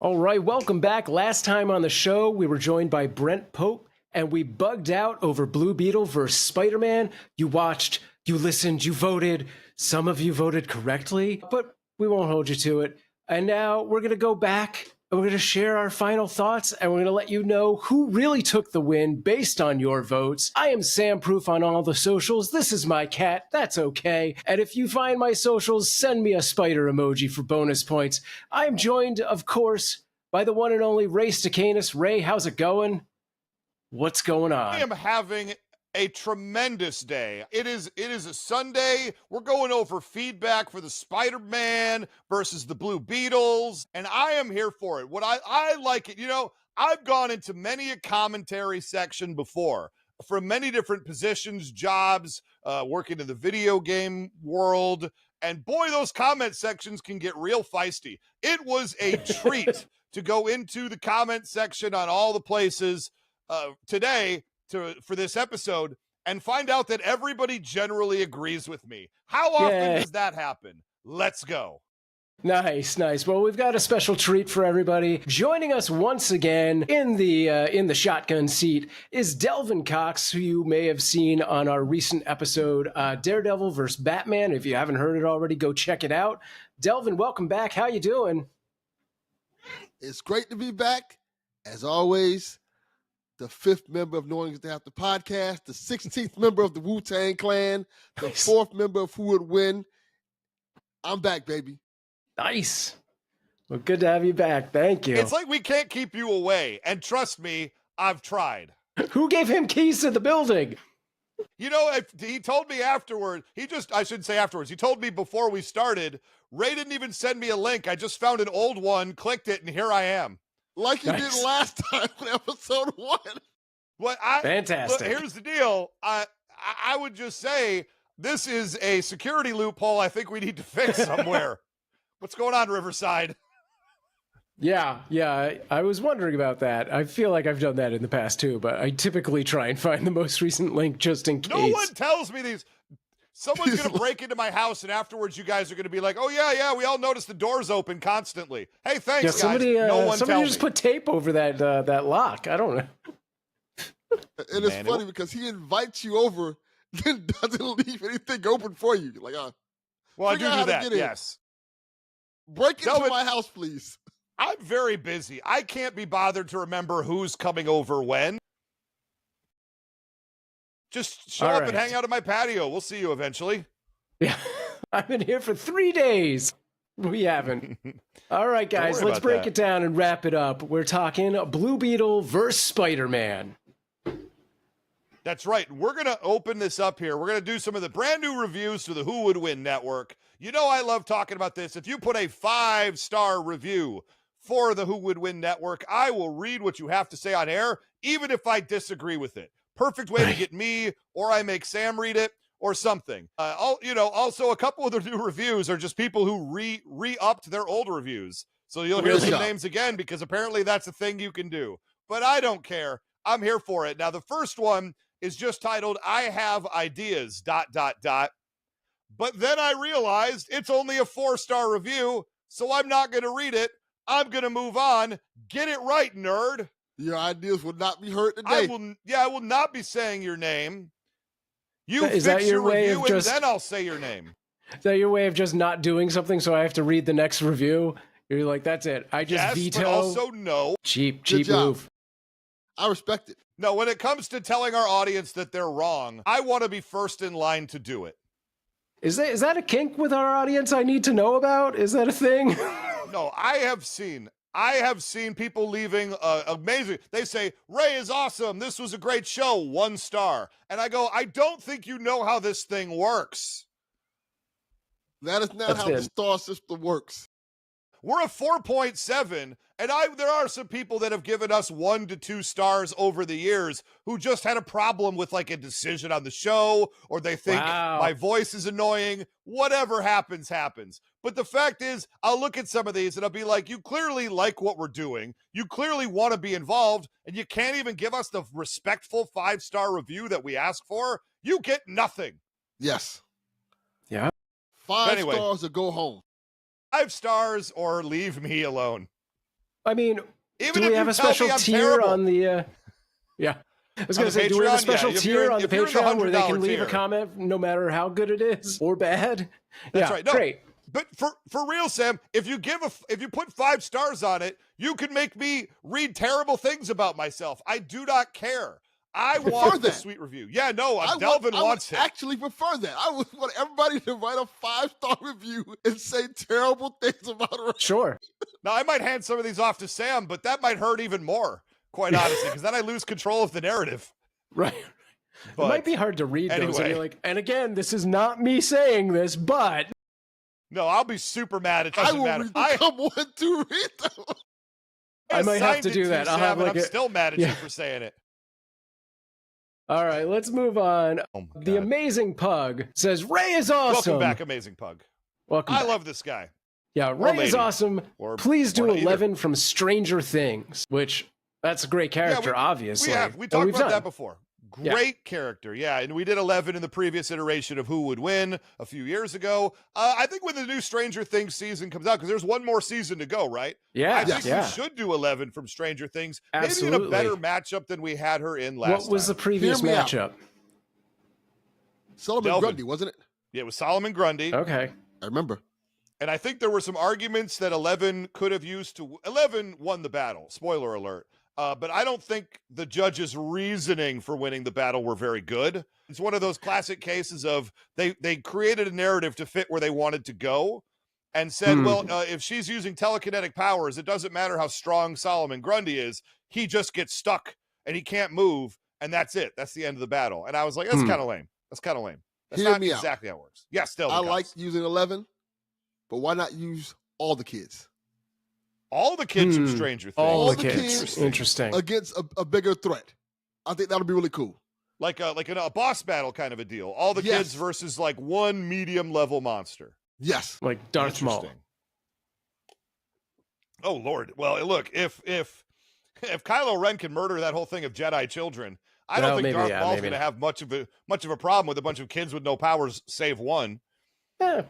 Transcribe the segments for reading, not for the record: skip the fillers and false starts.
All right, welcome back. Last time on the show, we were joined by Brent Pope, and we bugged out over Blue Beetle versus Spider-Man. You watched, you listened, you voted. Some of you voted correctly, but we won't hold you to it. And now we're going to go back, and we're going to share our final thoughts, and we're going to let you know who really took the win based on your votes. I am Sam Proof on all the socials. This is my cat. That's okay. And if you find my socials, send me a spider emoji for bonus points. I am joined, of course, by the one and only Ray Stakenas. Ray, how's it going? What's going on? I am having a tremendous day. It is a Sunday. We're going over feedback for the Spider-Man versus the Blue Beetles, and I am here for it. What I like it, I've gone into many a commentary section before from many different positions, jobs, working in the video game world, and boy, those comment sections can get real feisty. It was a treat to go into the comment section on all the places today for this episode and find out that everybody generally agrees with me. How often does that happen? Let's go. Nice. Well, we've got a special treat for everybody. Joining us once again in the shotgun seat is Delvin Cox, who you may have seen on our recent episode, Daredevil vs. Batman. If you haven't heard it already, go check it out. Delvin, welcome back. How you doing? It's great to be back. As always, the fifth member of Knowing Is After podcast, the 16th member of the Wu-Tang Clan, the fourth member of Who Would Win. I'm back, baby. Nice. Well, good to have you back. Thank you. It's like we can't keep you away. And trust me, I've tried. Who gave him keys to the building? He told me afterward. I shouldn't say afterwards. He told me before we started. Ray didn't even send me a link. I just found an old one, clicked it, and here I am. Like you did last time in episode 1. Fantastic. Look, here's the deal. I would just say this is a security loophole I think we need to fix somewhere. What's going on, Riverside? Yeah, I was wondering about that. I feel like I've done that in the past too, but I typically try and find the most recent link just in case. No one tells me these. Someone's going to break into my house, and afterwards you guys are going to be like, oh, yeah, we all notice the doors open constantly. Hey, thanks, guys. No one somebody tells just me. put tape over that lock. I don't know. And it's funny because he invites you over, then doesn't leave anything open for you. You're like, well, I do that, yes. Break into my house, please. I'm very busy. I can't be bothered to remember who's coming over when. Just show up and hang out at my patio. We'll see you eventually. Yeah, I've been here for 3 days. We haven't. All right, guys, let's break it down and wrap it up. We're talking Blue Beetle versus Spider-Man. That's right. We're going to open this up here. We're going to do some of the brand new reviews for the Who Would Win Network. You know I love talking about this. If you put a 5-star review for the Who Would Win Network, I will read what you have to say on air, even if I disagree with it. Perfect way to get me, or I make Sam read it, or something. Also a couple of the new reviews are just people who re-upped their old reviews. So you'll hear some names again because apparently that's a thing you can do. But I don't care. I'm here for it. Now, the first one is just titled, I Have Ideas, ... But then I realized it's only a 4-star review, so I'm not going to read it. I'm going to move on. Get it right, nerd. Your ideas will not be heard today. I will not be saying your name. You Is fix that your your way review of just, and then I'll say your name. Is that your way of just not doing something so I have to read the next review? You're like, that's it. I just veto. But also no. Cheap move. I respect it. No, when it comes to telling our audience that they're wrong, I want to be first in line to do it. Is that a kink with our audience I need to know about? Is that a thing? No, I have seen people leaving amazing. They say, Ray is awesome. This was a great show. 1 star. And I go, I don't think you know how this thing works. That is not how the star system works. We're a 4.7, and there are some people that have given us 1 to 2 stars over the years who just had a problem with like a decision on the show, or they think my voice is annoying. Whatever happens. But the fact is, I'll look at some of these and I'll be like, you clearly like what we're doing. You clearly want to be involved, and you can't even give us the respectful 5-star review that we ask for. You get nothing. Yes. Yeah. 5 stars or go home. 5 stars or leave me alone. I mean, Even do if we have you a tell special me I'm tier terrible. on the? Yeah, I was On going to the say, do we have a Patreon? special Yeah, if tier you're in- on the if you're in the Patreon where they can $100 leave a tier. comment no matter how good it is or bad? That's Yeah, right. No, great. but for real, Sam, if you put 5 stars on it, you can make me read terrible things about myself. I do not care. I want the sweet review. Yeah, no, Delvin wants it. I would actually prefer that. I would want everybody to write a 5-star review and say terrible things about Ray. Sure. Now, I might hand some of these off to Sam, but that might hurt even more, quite honestly, because then I lose control of the narrative. Right. But it might be hard to read those. And anyway. you're like, and again, this is not me saying this, but No, I'll be super mad. It I doesn't will matter. become one to read them. I might have assigned to it do that. You, I'll Sam, have and like I'm a, still mad at you for saying it. All right, let's move on. Oh my The God. Amazing Pug says, Ray is awesome. Welcome back, Amazing Pug. Welcome I back. love this guy. Yeah, Ray is lady. awesome. Or- Please do or neither. 11 from Stranger Things, which that's a great character, obviously. We And talked we've about done. that before. Great character, yeah. And we did 11 in the previous iteration of Who Would Win a few years ago. I think when the new Stranger Things season comes out, because there's one more season to go, right? Yeah, I think yeah. we should do 11 from Stranger Things. Absolutely. Maybe in a better matchup than we had her in last What was the time. previous Hear me out. matchup? Solomon Delvin. Grundy, wasn't it? Yeah, it was Solomon Grundy. Okay. I remember. And I think there were some arguments that 11 could have used to. 11 won the battle. Spoiler alert. But I don't think the judges' reasoning for winning the battle were very good. It's one of those classic cases of they created a narrative to fit where they wanted to go and said, well, if she's using telekinetic powers, it doesn't matter how strong Solomon Grundy is. He just gets stuck and he can't move. And that's it. That's the end of the battle. And I was like, that's kind of lame. That's kind of lame. That's Hear not me out. exactly how it works. Yes, Delvin I Cox. like using 11, but why not use all the kids? All the kids from Stranger Things. All the the kids. kids. Interesting. Against a bigger threat. I think that'll be really cool. Like a boss battle kind of a deal. All the kids versus like one medium level monster. Yes. Like Darth Maul. Interesting. Oh Lord. Well, look, if Kylo Ren can murder that whole thing of Jedi children, I don't think Darth Maul's going to have much of a problem with a bunch of kids with no powers, save one. Yeah.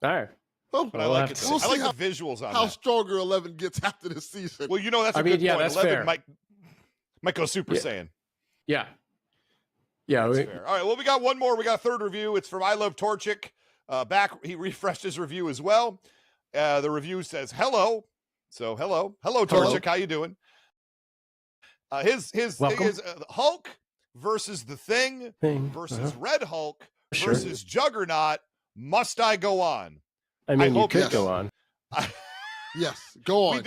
All right. Oh, But I like it. We'll I like see the visuals on how that. stronger 11 gets after this season. Well, you know that's a I mean, good yeah, point. that's 11 fair. might go Super Saiyan. Yeah. Yeah. That's fair. All right. Well, we got one more. We got a third review. It's from I Love Torchic. He refreshed his review as well. The review says hello. So hello, Torchic. How you doing? His thing is Hulk versus the Thing versus Red Hulk versus Juggernaut. Must I go on? I mean, you hope could yes. go on. Yes, go on.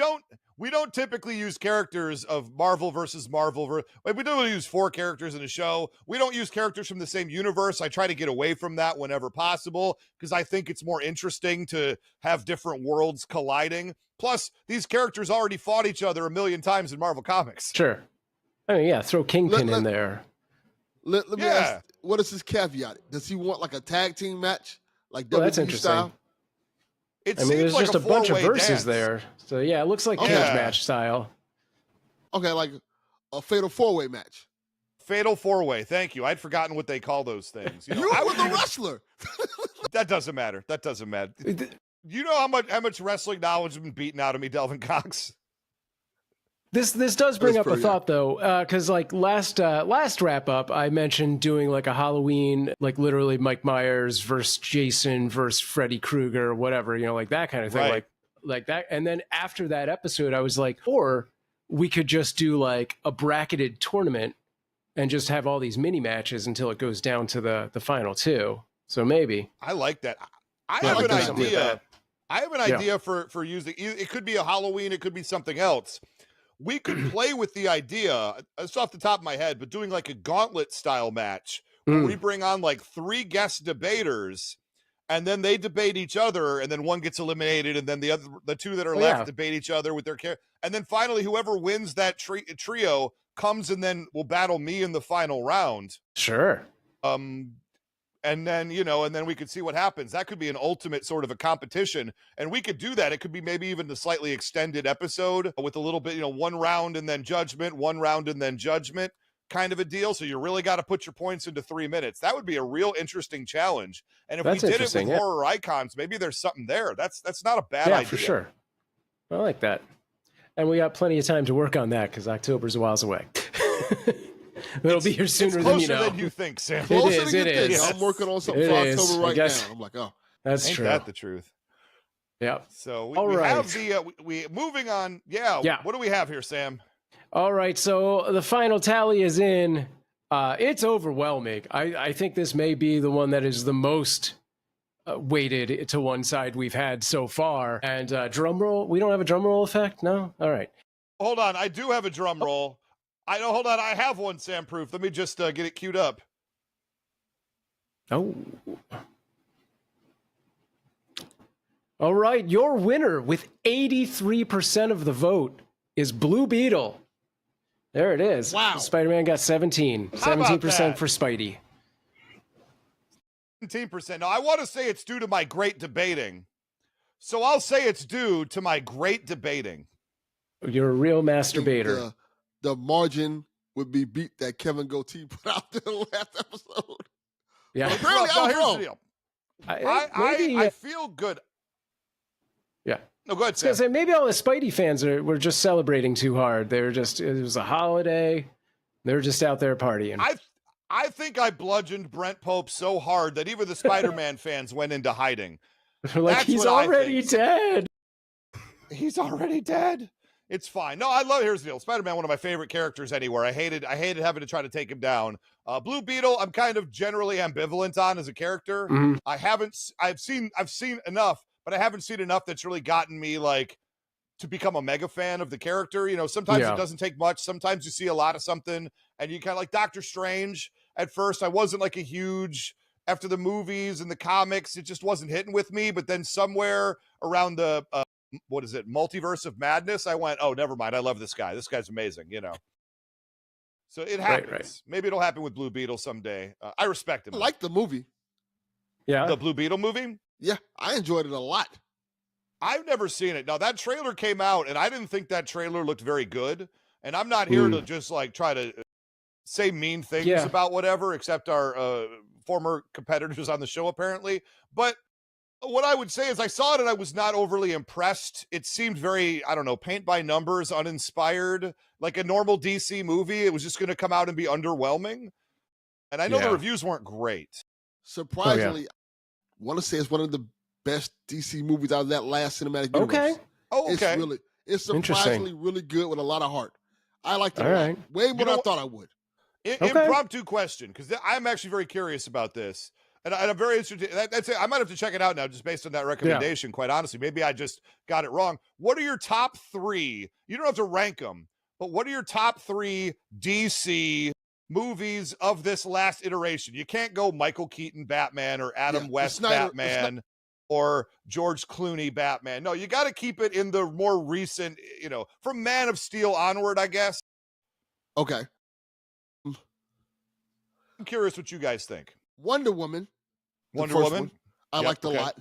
We don't typically use characters of Marvel versus Marvel. We don't use 4 characters in a show. We don't use characters from the same universe. I try to get away from that whenever possible because I think it's more interesting to have different worlds colliding. Plus, these characters already fought each other a million times in Marvel Comics. Sure. I mean, yeah, throw Kingpin in there. Let me ask, what is his caveat? Does he want like a tag team match? Like WWE that's interesting. style? It I mean, seems there's like just a bunch of four-way verses dance. there. So, yeah, it looks like cage Yeah. match style. Okay, like a fatal 4-way match. Fatal 4-way. Thank you. I'd forgotten what they call those things. You know, You were the wrestler. That doesn't matter. That doesn't matter. You know how much wrestling knowledge has been beaten out of me, Delvin Cox? This does bring up a pretty thought though, because like last wrap up, I mentioned doing like a Halloween, like literally Mike Myers versus Jason versus Freddy Krueger, whatever, you know, like that kind of thing, Right. like that. And then after that episode, I was like, or we could just do like a bracketed tournament and just have all these mini matches until it goes down to the final 2. So maybe I like that. I Yeah, have like an something like idea. that. I have an idea for using. It could be a Halloween. It could be something else. We could play with the idea. It's off the top of my head, but doing like a gauntlet style match where we bring on like 3 guest debaters, and then they debate each other, and then one gets eliminated, and then the 2 that are left debate each other with their character, and then finally whoever wins that trio comes and then will battle me in the final round. sure. And then, and then we could see what happens. That could be an ultimate sort of a competition. And we could do that. It could be maybe even a slightly extended episode with a little bit, 1 round and then judgment, 1 round and then judgment kind of a deal. So you really got to put your points into 3 minutes. That would be a real interesting challenge. And if That's we did it with interesting, yeah. horror icons, maybe there's something there. That's not a bad idea. For sure. I like that. And we got plenty of time to work on that because October's a whiles away. It'll be here sooner it's than you closer know. than you think, Sam. Closer is, than you it think. is. I'm working on something It for is. October I right guess- now. I'm like, oh. That's Ain't true. that the truth? Yeah. So All we right. have the we moving on. Yeah. What do we have here, Sam? All right. So the final tally is in. It's overwhelming. I think this may be the one that is the most weighted to one side we've had so far. And drum roll. We don't have a drum roll effect. No. All right. Hold on. I do have a drum roll. I know. Hold on. I have one, Sam Proof. Let me just get it queued up. Oh. All right, your winner with 83% of the vote is Blue Beetle. There it is. Wow. Spider-Man got 17. How about 17% that? for Spidey. 17%. Now, I want to say it's due to my great debating. So I'll say it's due to my great debating. You're a real masturbator. The margin would be beat that Kevin Goatee put out there the last episode. Yeah. Well, apparently Now, I was here's wrong. the deal. Maybe, I feel good. yeah. No, go ahead, I was gonna Sam. say, maybe all the Spidey fans were just celebrating too hard. They were just, it was a holiday. They were just out there partying. I think I bludgeoned Brent Pope so hard that even the Spider-Man fans went into hiding. Like, That's he's what I already think. dead. He's already dead. It's fine. No, here's the deal. Spider-Man, one of my favorite characters anywhere. I hated having to try to take him down. Blue Beetle, I'm kind of generally ambivalent on as a character. Mhm. I've seen enough, but I haven't seen enough that's really gotten me like to become a mega fan of the character. You know, sometimes it doesn't take much. Sometimes you see a lot of something and you kind of like Doctor Strange. At first, I wasn't like a huge, after the movies and the comics, it just wasn't hitting with me. But then somewhere around the, Multiverse of Madness, I went, oh, never mind. I love this guy. This guy's amazing, you know. So it happens. Right. Maybe it'll happen with Blue Beetle someday. I respect him. I like the movie. Yeah. The Blue Beetle movie? Yeah, I enjoyed it a lot. I've never seen it. Now, that trailer came out, and I didn't think that trailer looked very good. And I'm not here to just, like, try to say mean things about whatever, except our former competitors on the show, apparently. But what I would say is I saw it, and I was not overly impressed. It seemed very, I don't know, paint by numbers, uninspired, like a normal DC movie. It was just going to come out and be underwhelming. And I know the reviews weren't great. Surprisingly, I want to say it's one of the best DC movies out of that last cinematic universe. Okay. Oh, okay. It's surprisingly really good with a lot of heart. I liked it All a lot. right. Way more than I thought I would. Impromptu question, because I'm actually very curious about this. And I'm very interested. That's it. I might have to check it out now just based on that recommendation, quite honestly. Maybe I just got it wrong. What are your top three? You don't have to rank them, but what are your top three DC movies of this last iteration? You can't go Michael Keaton Batman or Adam West Batman or George Clooney Batman. No, you got to keep it in the more recent, you know, from Man of Steel onward, I guess. Okay. I'm curious what you guys think. Wonder Woman. Wonder Woman. I liked a lot.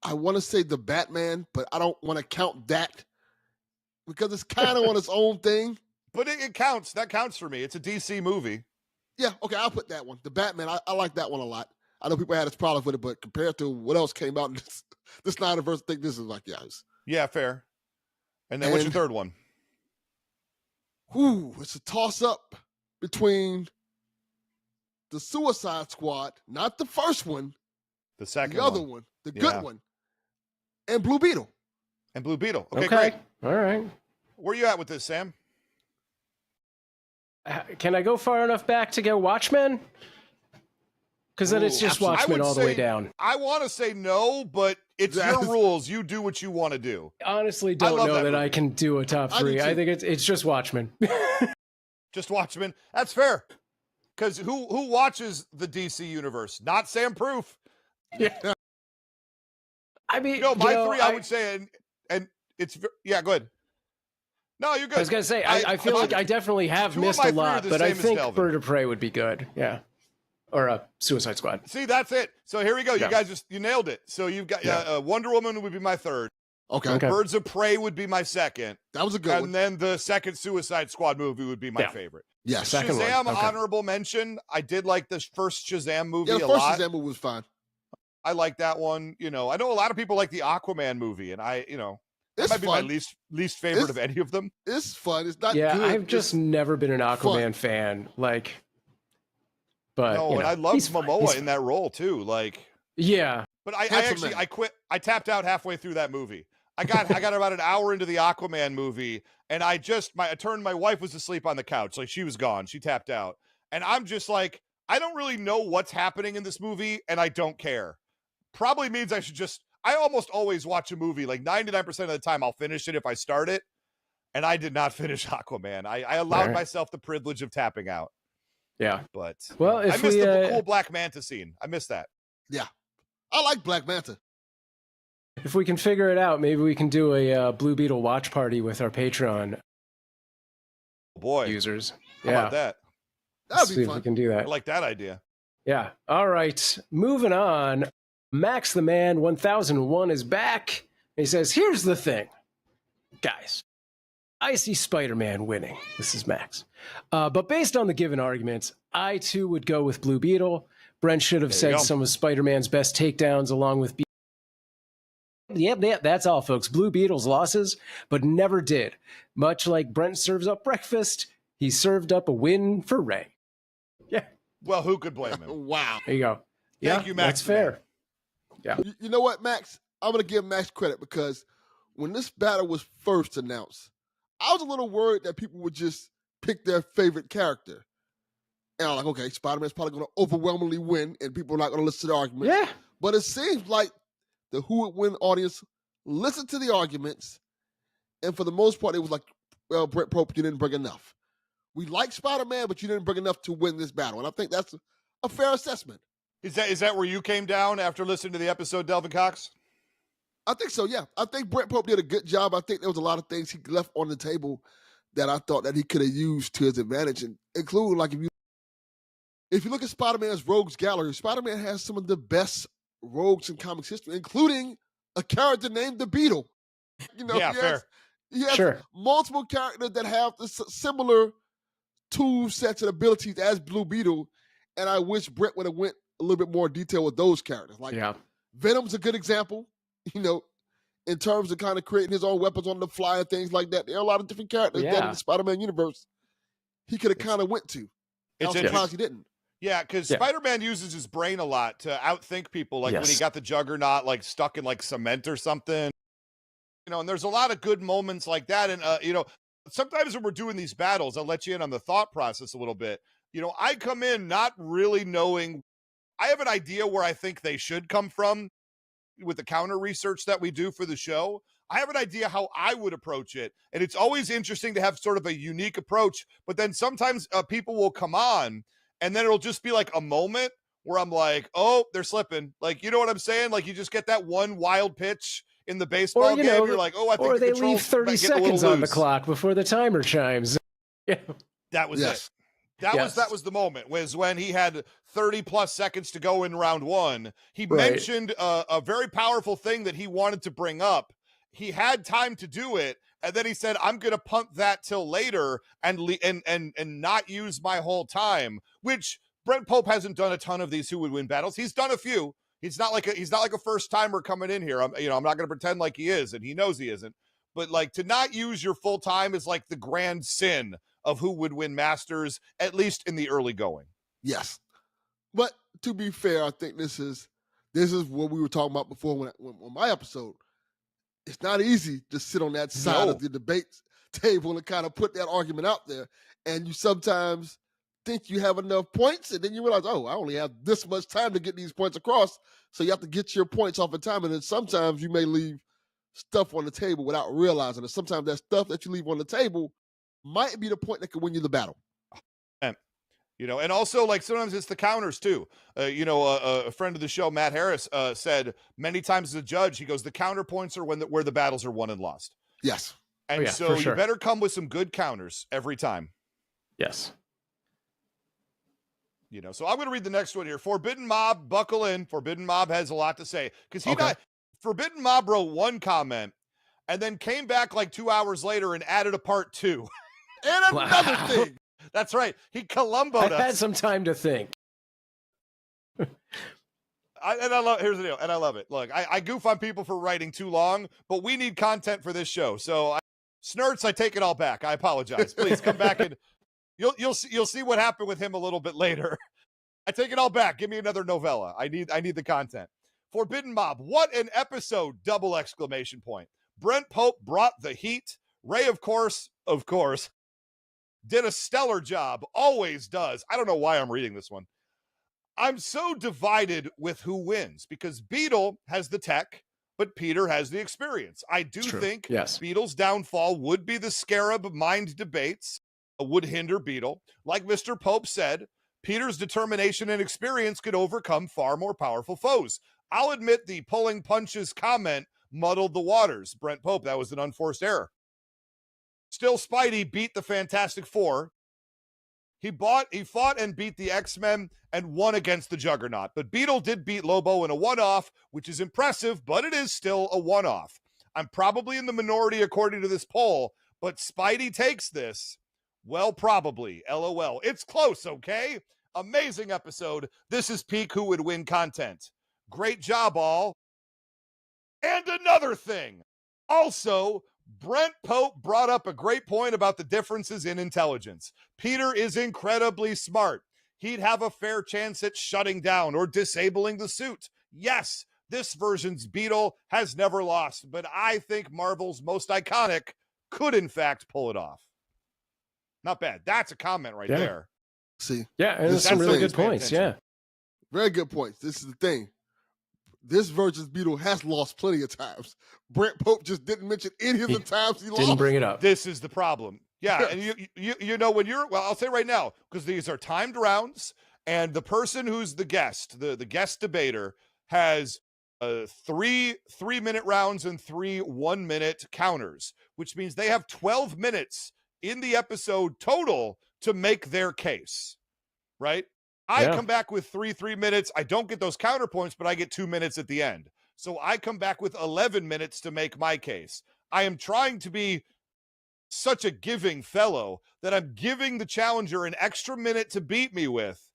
I want to say the Batman, but I don't want to count that because it's kind of on its own thing. But it counts. That counts for me. It's a DC movie. Yeah, okay, I'll put that one. The Batman, I like that one a lot. I know people had its problems with it, but compared to what else came out in this Snyderverse, I think this is like, Yeah, fair. And then what's your third one? It's a toss-up between the Suicide Squad, not the first one, the second the other one, the good one, and Blue Beetle. Okay, great. All right. Where you at with this, Sam? Can I go far enough back to go Watchmen? Because then it's just Watchmen all the way down. I want to say no, but it's your rules. You do what you want to do. Honestly, don't know that I can do a top three. I think it's just Watchmen. Just Watchmen. That's fair. Because who watches the DC universe? Not Sam Proof. Yeah. I mean, my three, I would say, and it's go ahead. No, you're good. I was gonna say, I feel like I definitely have missed a lot, but I think Bird of Prey would be good. Yeah. Or Suicide Squad. See, that's it. So here we go. You guys you nailed it. So you've got Wonder Woman would be my third. Okay. Birds of Prey would be my second. That was a good one. And then the second Suicide Squad movie would be my favorite. Yeah. Shazam, honorable mention. I did like the first Shazam movie a lot. Yeah, the first Shazam movie was fine. I like that one. You know, I know a lot of people like the Aquaman movie, and That It's might be my fun. least favorite of any of them. It's fun. It's not Yeah, good. I've just never been an Aquaman fan. Like, but No, you and know, I love he's fine. Momoa He's in that role too. Like, yeah, but I Handsome actually man. I quit. I tapped out halfway through that movie. I got about an hour into the Aquaman movie, and I turned, my wife was asleep on the couch, like she was gone. She tapped out, and I'm just like, I don't really know what's happening in this movie, and I don't care. Probably means I should just. I almost always watch a movie, like 99% of the time I'll finish it if I start it, and I did not finish Aquaman. I allowed Right. myself the privilege of tapping out. yeah. But Well, I if missed we the cool Black Manta scene. I missed that. Yeah. I like Black Manta. if we can figure it out, maybe we can do a Blue Beetle watch party with our Patreon Oh boy, users. how Yeah, about that? That'd see be if we fun. can do I that. like that idea. Yeah. All right. Moving on. Max the Man 1001 is back. He says, "Here's the thing, guys. I see Spider-Man winning." This is Max. But based on the given arguments, I too would go with Blue Beetle. Brent should have There you said go. some of Spider-Man's best takedowns along with Yep, that's all, folks. Blue Beetle's losses, but never did. Much like Brent serves up breakfast, he served up a win for Ray. Yeah, Well, who could blame him? Wow. there you go. Thank you, Max That's the Man. fair. Yeah. You know what, Max? I'm going to give Max credit because when this battle was first announced, I was a little worried that people would just pick their favorite character. And I'm like, okay, Spider-Man's probably going to overwhelmingly win and people are not going to listen to the arguments. Yeah. But it seems like the Who Would Win audience listened to the arguments, and for the most part, it was like, well, Brett Pope, you didn't bring enough. We like Spider-Man, but you didn't bring enough to win this battle. And I think that's a fair assessment. Is that where you came down after listening to the episode, Delvin Cox? I think so, yeah. I think Brett Pope did a good job. I think there was a lot of things he left on the table that I thought that he could have used to his advantage, and including, like, if you look at Spider-Man's rogues gallery, Spider-Man has some of the best rogues in comics history, including a character named the Beetle. You know, Yeah, fair. He has Sure. multiple characters that have the similar tool sets and abilities as Blue Beetle, and I wish Brett would have went a little bit more detail with those characters. Like, Yeah. Venom's a good example, you know, in terms of kind of creating his own weapons on the fly and things like that. There are a lot of different characters that in the Spider-Man universe he could have kind of went to. I'm surprised he didn't. Yeah, because Spider-Man uses his brain a lot to outthink people. Like when he got the Juggernaut like stuck in like cement or something. You know, and there's a lot of good moments like that. And, you know, sometimes when we're doing these battles, I'll let you in on the thought process a little bit. You know, I come in not really knowing. I have an idea where I think they should come from with the counter research that we do for the show. I have an idea how I would approach it. And it's always interesting to have sort of a unique approach. But then sometimes people will come on and then it'll just be like a moment where I'm like, oh, they're slipping. Like, you know what I'm saying? Like you just get that one wild pitch in the baseball game. You're like, oh, I think or the they leave 30 seconds on the clock before the timer chimes. Yeah. That was it. That was the moment, was when he had 30 plus seconds to go in round one. He mentioned a very powerful thing that he wanted to bring up. He had time to do it, and then he said, I'm going to punt that till later and not use my whole time, which Brent Pope hasn't done a ton of these Who Would Win battles. He's done a few. He's not like a first timer coming in here. I'm not going to pretend like he is, and he knows he isn't. But like to not use your full time is like the grand sin of Who Would Win Masters, at least in the early going. Yes, but to be fair, I think this is what we were talking about before when my episode. It's not easy to sit on that side of the debate table and kind of put that argument out there, and you sometimes think you have enough points, and then you realize, oh, I only have this much time to get these points across, so you have to get your points off in time, and then sometimes you may leave stuff on the table without realizing it. Sometimes that stuff that you leave on the table might be the point that could win you the battle. You know, and also like sometimes it's the counters too. A friend of the show, Matt Harris, said many times as a judge, he goes, the counterpoints are where the battles are won and lost. Yes. And you better come with some good counters every time. Yes. You know, so I'm going to read the next one here. Forbidden Mob, buckle in. Forbidden Mob has a lot to say because Forbidden Mob wrote one comment and then came back like 2 hours later and added a part 2. And another thing. That's right. He Columboed us. I had some time to think. Here's the deal, and I love it. Look, I goof on people for writing too long, but we need content for this show. So, Snurts, I take it all back. I apologize. Please come back and you'll see what happened with him a little bit later. I take it all back. Give me another novella. I need the content. Forbidden Mob. What an episode! Double exclamation point. Brent Pope brought the heat. Ray, of course, did a stellar job. Always does. I don't know why I'm reading this one. I'm so divided with who wins because Beetle has the tech, but Peter has the experience. I do think Beetle's downfall would be the scarab mind debates, would hinder Beetle. Like Mr. Pope said, Peter's determination and experience could overcome far more powerful foes. I'll admit the pulling punches comment muddled the waters. Brent Pope, that was an unforced error. Still, Spidey beat the Fantastic Four. He fought and beat the X-Men and won against the Juggernaut. But Beetle did beat Lobo in a one-off, which is impressive, but it is still a one-off. I'm probably in the minority according to this poll, but Spidey takes this. Well, probably. LOL. It's close, okay? Amazing episode. This is peak Who Would Win content. Great job, all. And another thing. Also, Brent Pope brought up a great point about the differences in intelligence. Peter is incredibly smart. He'd have a fair chance at shutting down or disabling the suit. Yes, this version's Beetle has never lost, but I think Marvel's most iconic could in fact pull it off. Not bad. That's a comment right there. See? Yeah, and there's some really good points. Yeah. Very good points. This is the thing. This version's Beetle has lost plenty of times. Brent Pope just didn't mention any of the times he lost. Didn't bring it up. This is the problem. Yeah, and you know when you're, well, I'll say right now, because these are timed rounds, and the person who's the guest, the guest debater, has 3 3-minute rounds and 3 1-minute counters, which means they have 12 minutes in the episode total to make their case, right? I come back with 3 minutes. I don't get those counterpoints, but I get 2 minutes at the end. So I come back with 11 minutes to make my case. I am trying to be such a giving fellow that I'm giving the challenger an extra minute to beat me with.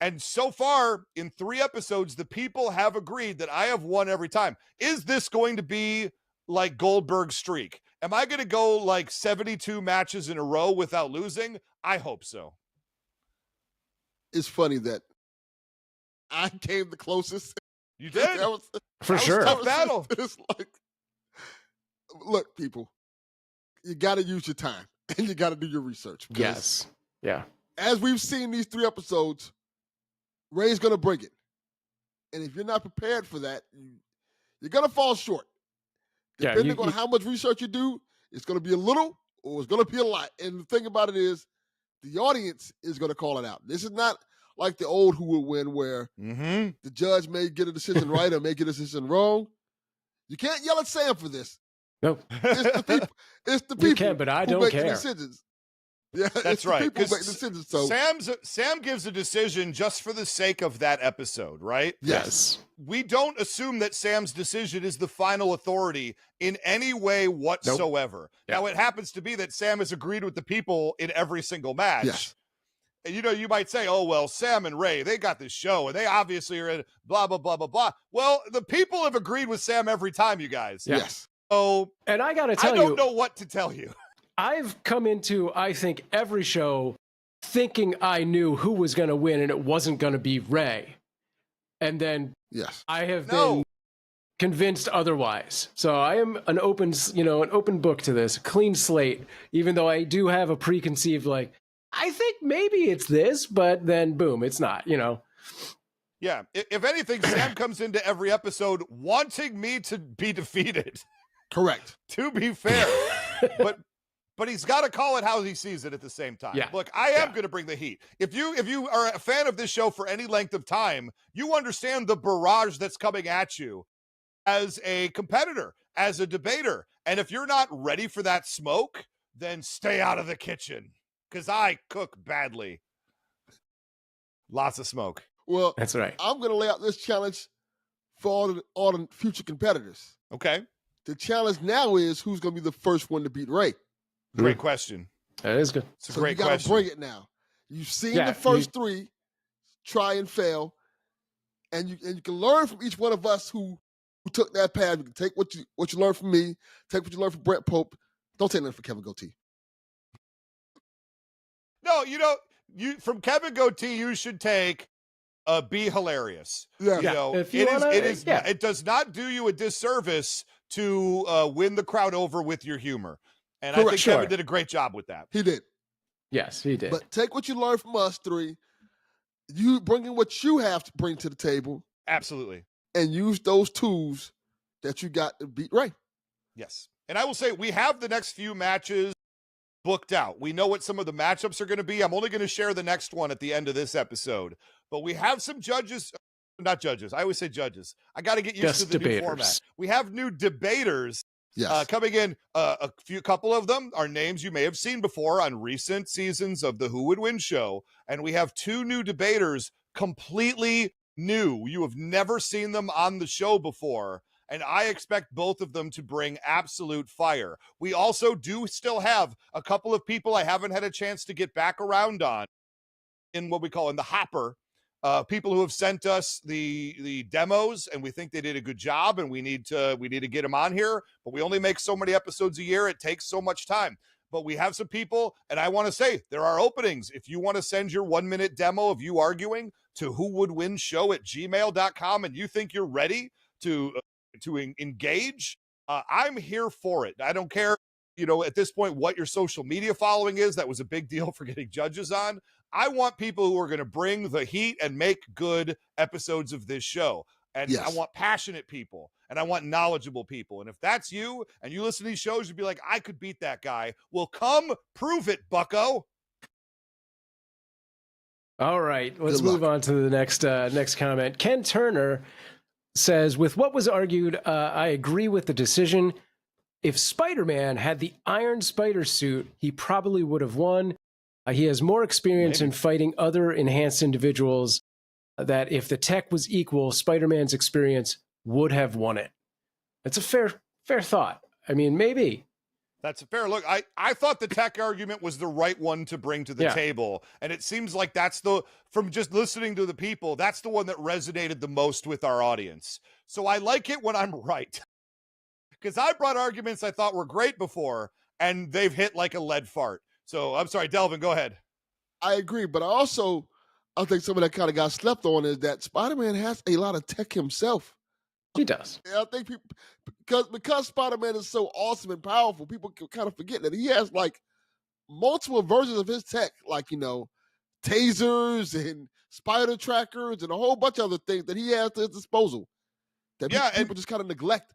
And so far, in 3 episodes, the people have agreed that I have won every time. Is this going to be like Goldberg's streak? Am I going to go like 72 matches in a row without losing? I hope so. It's funny that I came the closest. You did? For sure. Tough battle. It's like, look, people, you got to use your time and you got to do your research. Yes. Yeah. As we've seen these 3 episodes, Ray's going to bring it. And if you're not prepared for that, you're going to fall short. Depending on how much research you do, it's going to be a little or it's going to be a lot. And the thing about it is, the audience is going to call it out. This is not like the old Who Would Win where the judge may get a decision right or may get a decision wrong. You can't yell at Sam for this. Nope. It's the people. You can, but I don't care. Decisions. Yeah, that's right. People make decisions. So Sam gives a decision just for the sake of that episode, right? Yes. We don't assume that Sam's decision is the final authority in any way whatsoever. Nope. Now, it happens to be that Sam has agreed with the people in every single match. Yes. And, you might say, oh, well, Sam and Ray, they got this show, and they obviously are in blah, blah, blah, blah, blah. Well, the people have agreed with Sam every time, you guys. Yeah. Yes. So, and I got to tell you, I don't know what to tell you. I've come into, I think, every show thinking I knew who was going to win, and it wasn't going to be Ray. And then I have been convinced otherwise. So I am an open book to this, a clean slate, even though I do have a preconceived, like, I think maybe it's this, but then boom, it's not, Yeah. If anything, Sam comes into every episode wanting me to be defeated. Correct. To be fair. But he's got to call it how he sees it at the same time. Yeah. Look, I am going to bring the heat. If you are a fan of this show for any length of time, you understand the barrage that's coming at you as a competitor, as a debater. And if you're not ready for that smoke, then stay out of the kitchen because I cook badly. Lots of smoke. Well, that's right. I'm going to lay out this challenge for all the future competitors. Okay. The challenge now is who's going to be the first one to beat Ray. Great question. That is good. It's a great question. You got to bring it now. You've seen the first 3 try and fail, and you can learn from each one of us who took that path. You can take what you learned from me, take what you learned from Brent Pope. Don't take nothing from Kevin Goatee. No, you from Kevin Goatee, you should take be hilarious. Yeah. It does not do you a disservice to win the crowd over with your humor. And Correct. I think Kevin did a great job with that. He did. Yes, he did. But take what you learned from us three. You bring in what you have to bring to the table. Absolutely. And use those tools that you got to beat Ray. Yes. And I will say we have the next few matches booked out. We know what some of the matchups are going to be. I'm only going to share the next one at the end of this episode. But we have some judges, not judges. I always say judges. I got to get used to the new format. We have new debaters coming in. A couple of them are names you may have seen before on recent seasons of the Who Would Win show. And we have two new debaters, completely new. You have never seen them on the show before. And I expect both of them to bring absolute fire. We also do still have a couple of people I haven't had a chance to get back around on in what we call in the hopper. People who have sent us the demos, and we think they did a good job, and we need to get them on here. But we only make so many episodes a year; it takes so much time. But we have some people, and I want to say there are openings. If you want to send your 1-minute demo of you arguing to whowouldwinshow@gmail.com, and you think you're ready to engage, I'm here for it. I don't care, at this point, what your social media following is. That was a big deal for getting judges on. I want people who are going to bring the heat and make good episodes of this show. And I want passionate people, and I want knowledgeable people. And if that's you and you listen to these shows, you'd be like, I could beat that guy. Well, come prove it, bucko. All right, let's move on to the next comment. Ken Turner says, with what was argued, I agree with the decision. If Spider-Man had the Iron Spider suit, he probably would have won. He has more experience in fighting other enhanced individuals, that if the tech was equal, Spider-Man's experience would have won it. That's a fair thought. I mean, maybe. That's a fair look. I thought the tech argument was the right one to bring to the table. And it seems like from just listening to the people, that's the one that resonated the most with our audience. So I like it when I'm right. Because I brought arguments I thought were great before, and they've hit like a lead fart. So I'm sorry, Delvin, go ahead. I agree, but I think some of that kind of got slept on is that Spider-Man has a lot of tech himself. He does. I think people, because Spider-Man is so awesome and powerful, people can kind of forget that he has like multiple versions of his tech, like, tasers and spider trackers and a whole bunch of other things that he has to his disposal that people just kind of neglect.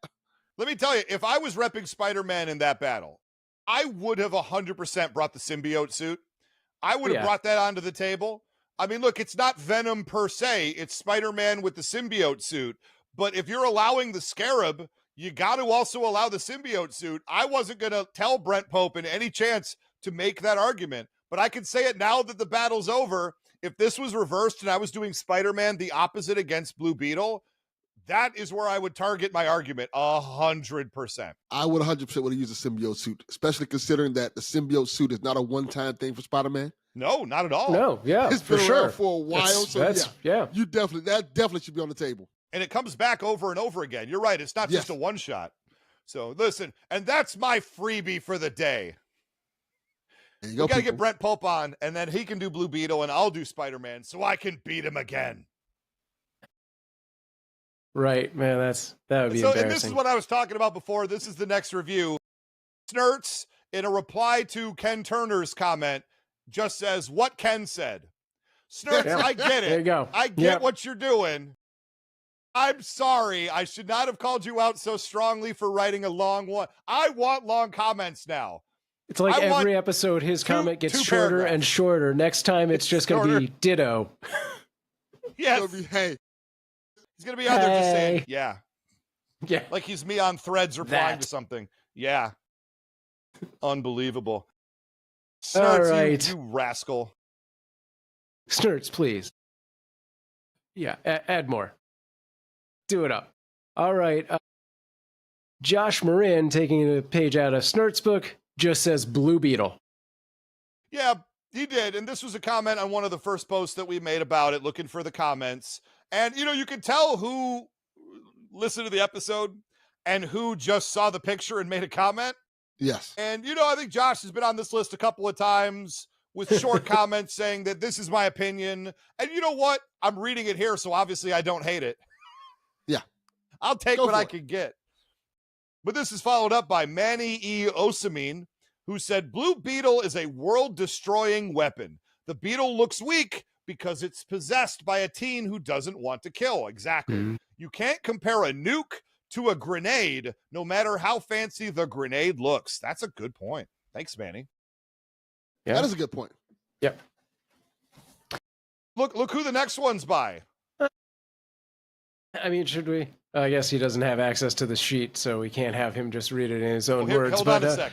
Let me tell you, if I was repping Spider-Man in that battle, I would have 100% brought the symbiote suit. I would have brought that onto the table. I mean, look, it's not Venom per se. It's Spider-Man with the symbiote suit. But if you're allowing the Scarab, you got to also allow the symbiote suit. I wasn't going to tell Brent Pope in any chance to make that argument, but I can say it now that the battle's over. If this was reversed and I was doing Spider-Man the opposite against Blue Beetle, that is where I would target my argument 100%. I would 100% would have used a symbiote suit, especially considering that the symbiote suit is not a one-time thing for Spider-Man. No, not at all. No, it's been around for a while. That definitely should be on the table. And it comes back over and over again. You're right. It's not just a one-shot. So listen, and that's my freebie for the day. We got to get Brent Pope on, and then he can do Blue Beetle, and I'll do Spider-Man, so I can beat him again. Right, man, that would be embarrassing. And this is what I was talking about before. This is the next review. Snurts, in a reply to Ken Turner's comment, just says what Ken said. Snurts, I get it. There you go. I get what you're doing. I'm sorry. I should not have called you out so strongly for writing a long one. I want long comments now. It's like every episode, his comment gets shorter and shorter. Next time, it's just going to be ditto. Yes. Hey. He's going to be on there just saying, yeah. Like he's me on Threads replying to something. Yeah. Unbelievable. Snurts, all right. You rascal. Snurts, please. Yeah, add more. Do it up. All right. Josh Marin, taking a page out of Snurt's book, just says Blue Beetle. Yeah, he did. And this was a comment on one of the first posts that we made about it, looking for the comments. And, you can tell who listened to the episode and who just saw the picture and made a comment. Yes. And, I think Josh has been on this list a couple of times with short comments saying that this is my opinion. And you know what? I'm reading it here, so obviously I don't hate it. Yeah. I'll take what I can get. But this is followed up by Manny E. Osamine, who said, Blue Beetle is a world-destroying weapon. The beetle looks weak because it's possessed by a teen who doesn't want to kill. Exactly. Mm-hmm. You can't compare a nuke to a grenade, no matter how fancy the grenade looks. That's a good point. Thanks, Manny. Yeah. That is a good point. Yep. Look who the next one's by. I mean, should we? I guess he doesn't have access to the sheet, so we can't have him just read it in his own words. Hold on a sec.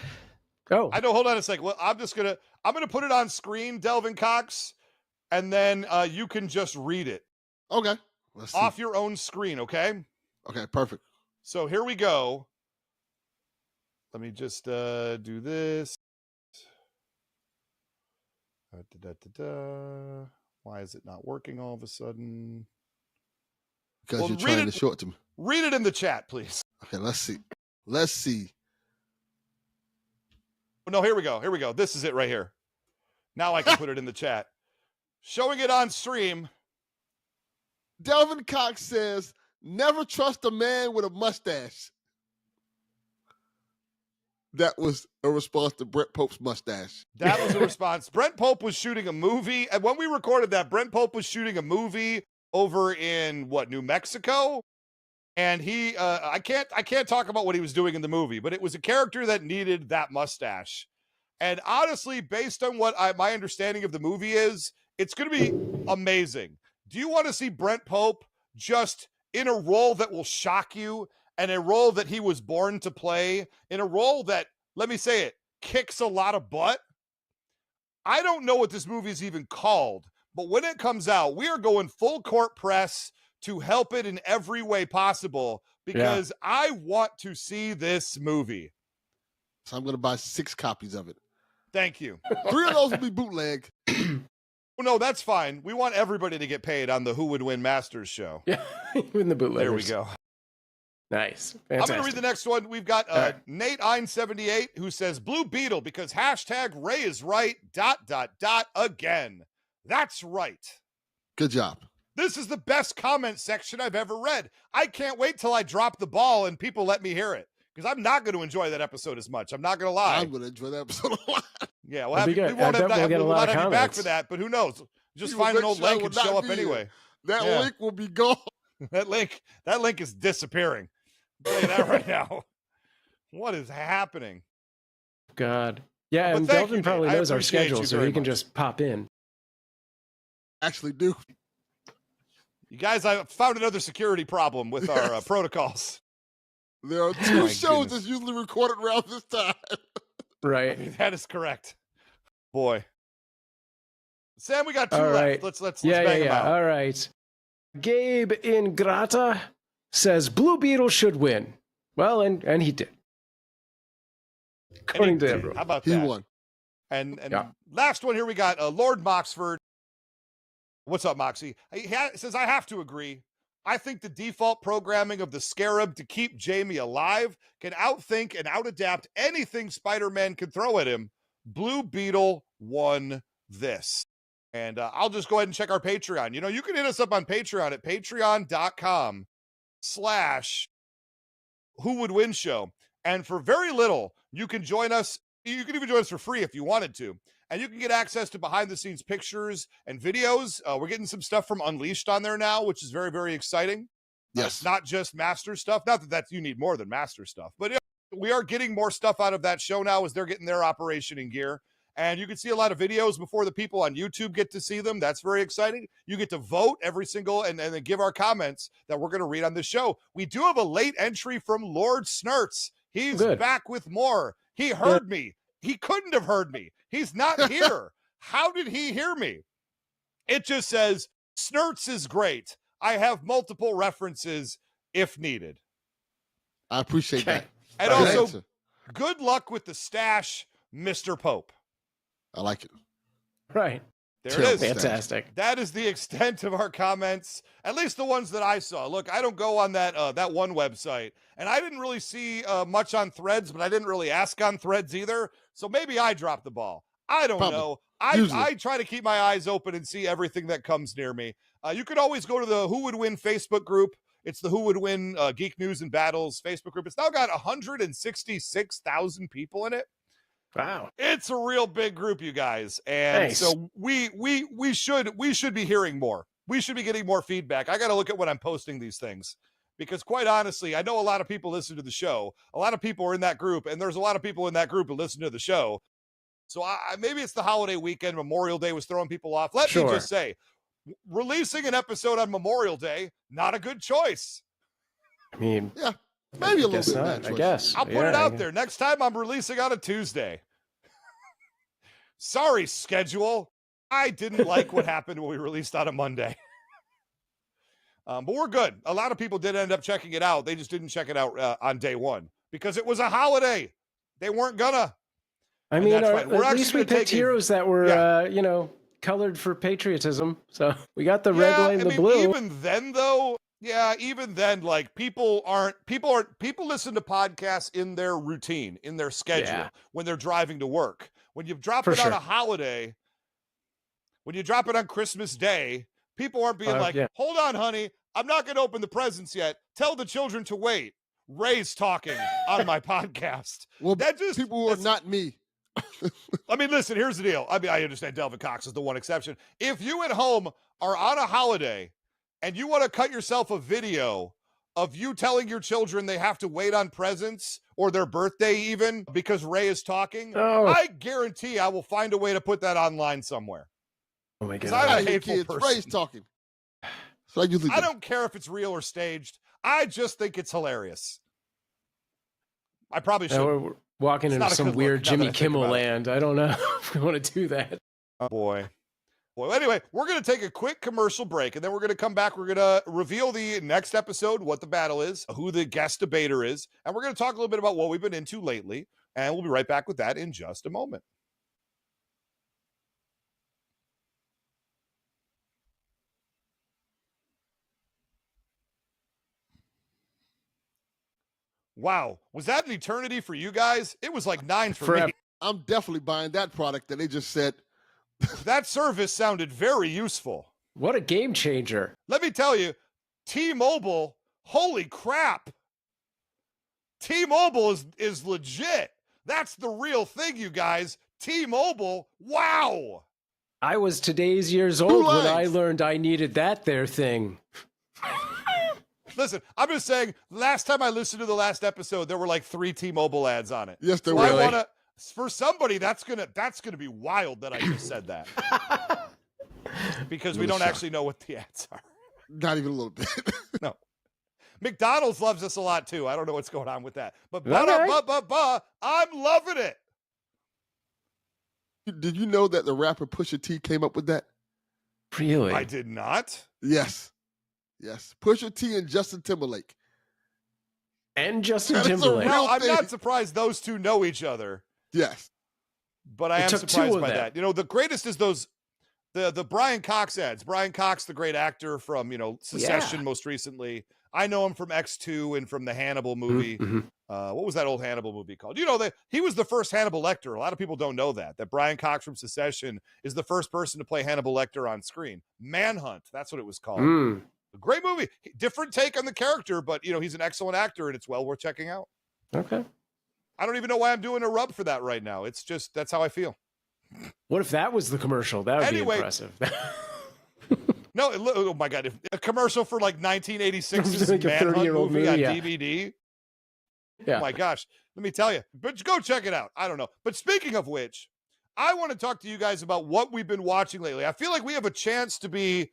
Oh, I know. Hold on a sec. Well, I'm gonna put it on screen, Delvin Cox, and then you can just read it. Okay. Let's see. Off your own screen, okay? Okay, perfect. So here we go. Let me just do this. Why is it not working all of a sudden? Because you're trying to show it to me. Read it in the chat, please. Okay, let's see. Let's see. No, here we go. Here we go. This is it right here. Now I can put it in the chat. Showing it on stream. Delvin Cox says, never trust a man with a mustache. That was a response to Brent Pope's mustache. That was a response. Brent Pope was shooting a movie. And when we recorded that, Brent Pope was shooting a movie over in New Mexico. And he, I can't talk about what he was doing in the movie, but it was a character that needed that mustache. And honestly, based on what my understanding of the movie is, it's going to be amazing. Do you want to see Brent Pope just in a role that will shock you, and a role that he was born to play, in a role that, let me say it, kicks a lot of butt? I don't know what this movie is even called, but when it comes out, we are going full court press to help it in every way possible, because I want to see this movie. So I'm going to buy 6 copies of it. Thank you. 3 of those will be bootleg. No, that's fine. We want everybody to get paid on the Who Would Win Masters show. Yeah, in the bootleggers. There we go. Nice. Fantastic. I'm going to read the next one. We've got Nate Ein78, who says, Blue Beetle, because hashtag Ray is right, ... again. That's right. Good job. This is the best comment section I've ever read. I can't wait till I drop the ball and people let me hear it, because I'm not going to enjoy that episode as much. I'm not going to lie. I'm going to enjoy that episode a lot. Yeah, we won't have you back for that, but who knows? Just find an old link and show up anyway. That link will be gone. That link is disappearing. I'll tell you that right now. What is happening? God. Yeah, But and thank Delvin you, probably Nate. I knows our appreciate schedule, you so very he can much. just pop in. Actually do. You guys, I found another security problem with our protocols. There are 2 shows that's usually recorded around this time. Right. That is correct. Boy. Sam, we got 2 All left. right. Let's bang them out. All right. Gabe Ingrata says Blue Beetle should win. Well, and he did. According to everyone. How about He that? won. And last one here, we got Lord Moxford. What's up, Moxie? He says, I have to agree. I think the default programming of the Scarab to keep Jamie alive can outthink and outadapt anything Spider-Man can throw at him. Blue Beetle won this. And I'll just go ahead and check our Patreon. You can hit us up on Patreon at patreon.com/whowouldwinshow. And for very little, you can join us. You can even join us for free if you wanted to. And you can get access to behind-the-scenes pictures and videos. We're getting some stuff from Unleashed on there now, which is very, very exciting. Yes. It's not just Master stuff. Not that you need more than Master stuff. But we are getting more stuff out of that show now as they're getting their operation in gear. And you can see a lot of videos before the people on YouTube get to see them. That's very exciting. You get to vote every single and then give our comments that we're going to read on the show. We do have a late entry from Lord Snurts. He's back with more. He heard me. He couldn't have heard me. He's not here. How did he hear me? It just says, Snurts is great. I have multiple references if needed. I appreciate that. And also, good luck with the stash, Mr. Pope. I like it. Right. There it is. Fantastic. That is the extent of our comments, at least the ones that I saw. Look, I don't go on that one website, and I didn't really see much on Threads, but I didn't really ask on Threads either. So maybe I dropped the ball. I don't know. I try to keep my eyes open and see everything that comes near me. You could always go to the Who Would Win Facebook group. It's the Who Would Win Geek News and Battles Facebook group. It's now got 166,000 people in it. Wow. It's a real big group, you guys. And nice. So we should be hearing more. We should be getting more feedback. I got to look at when I'm posting these things, because quite honestly, I know a lot of people listen to the show. A lot of people are in that group, and there's a lot of people in that group who listen to the show. So maybe it's the holiday weekend. Memorial Day was throwing people off. Let me just say, releasing an episode on Memorial Day, not a good choice. I mean, yeah. Maybe a little bit. Not, I guess. I'll put it out there. Next time I'm releasing on a Tuesday. Sorry, schedule. I didn't like what happened when we released on a Monday. But we're good. A lot of people did end up checking it out. They just didn't check it out on day one because it was a holiday. They weren't gonna. I mean, at least we picked heroes that were, colored for patriotism. So we got the red, white, and the blue. Even then, though. Yeah, even then, like people listen to podcasts in their routine, in their schedule, when they're driving to work. When you drop it on a holiday, when you drop it on Christmas Day, people aren't being hold on, honey, I'm not going to open the presents yet. Tell the children to wait. Ray's talking on my podcast. Well, people who are not me. I mean, listen, here's the deal. I mean, I understand Delvin Cox is the one exception. If you at home are on a holiday and you want to cut yourself a video of you telling your children they have to wait on presents or their birthday even because Ray is talking, I guarantee I will find a way to put that online somewhere. Oh my God. I'm a hateful person. Ray's talking. So I don't care if it's real or staged. I just think it's hilarious. I probably should. We're walking into some weird Jimmy Kimmel land. I don't know if we want to do that. Oh, boy. Well, anyway, we're going to take a quick commercial break, and then we're going to come back. We're going to reveal the next episode, what the battle is, who the guest debater is, and we're going to talk a little bit about what we've been into lately, and we'll be right back with that in just a moment. Wow. Was that an eternity for you guys? It was like 9 for me. I'm definitely buying that product that they just said. That service sounded very useful. What a game changer. Let me tell you, T-Mobile, holy crap. T-Mobile is legit. That's the real thing, you guys. T-Mobile, wow. I was today's years old when I learned I needed that there thing. Listen, I'm just saying, last time I listened to the last episode, there were like 3 T-Mobile ads on it. Yes, there were. For somebody, that's gonna be wild that I just said that. Because we don't actually know what the ads are. Not even a little bit. No. McDonald's loves us a lot too. I don't know what's going on with that. But I'm loving it. Did you know that the rapper Pusha T came up with that? Really? I did not. Yes. Pusha T and Justin Timberlake. And Justin Timberlake. Now, I'm not surprised those two know each other. Yes. But I am surprised by that. The greatest is those the Brian Cox ads. Brian Cox, the great actor from, Succession most recently. I know him from X2 and from the Hannibal movie. Mm-hmm. What was that old Hannibal movie called? He was the first Hannibal Lecter. A lot of people don't know that Brian Cox from Succession is the first person to play Hannibal Lecter on screen. Manhunt, that's what it was called. A great movie. Different take on the character, but, he's an excellent actor, and it's well worth checking out. Okay. I don't even know why I'm doing a rub for that right now. It's just, that's how I feel. What if that was the commercial? That would be impressive. No, oh my God. A commercial for like 1986's like Manhunt movie on yeah. DVD. Yeah. Oh my gosh. Let me tell you. But go check it out. I don't know. But speaking of which, I want to talk to you guys about what we've been watching lately. I feel like we have a chance to be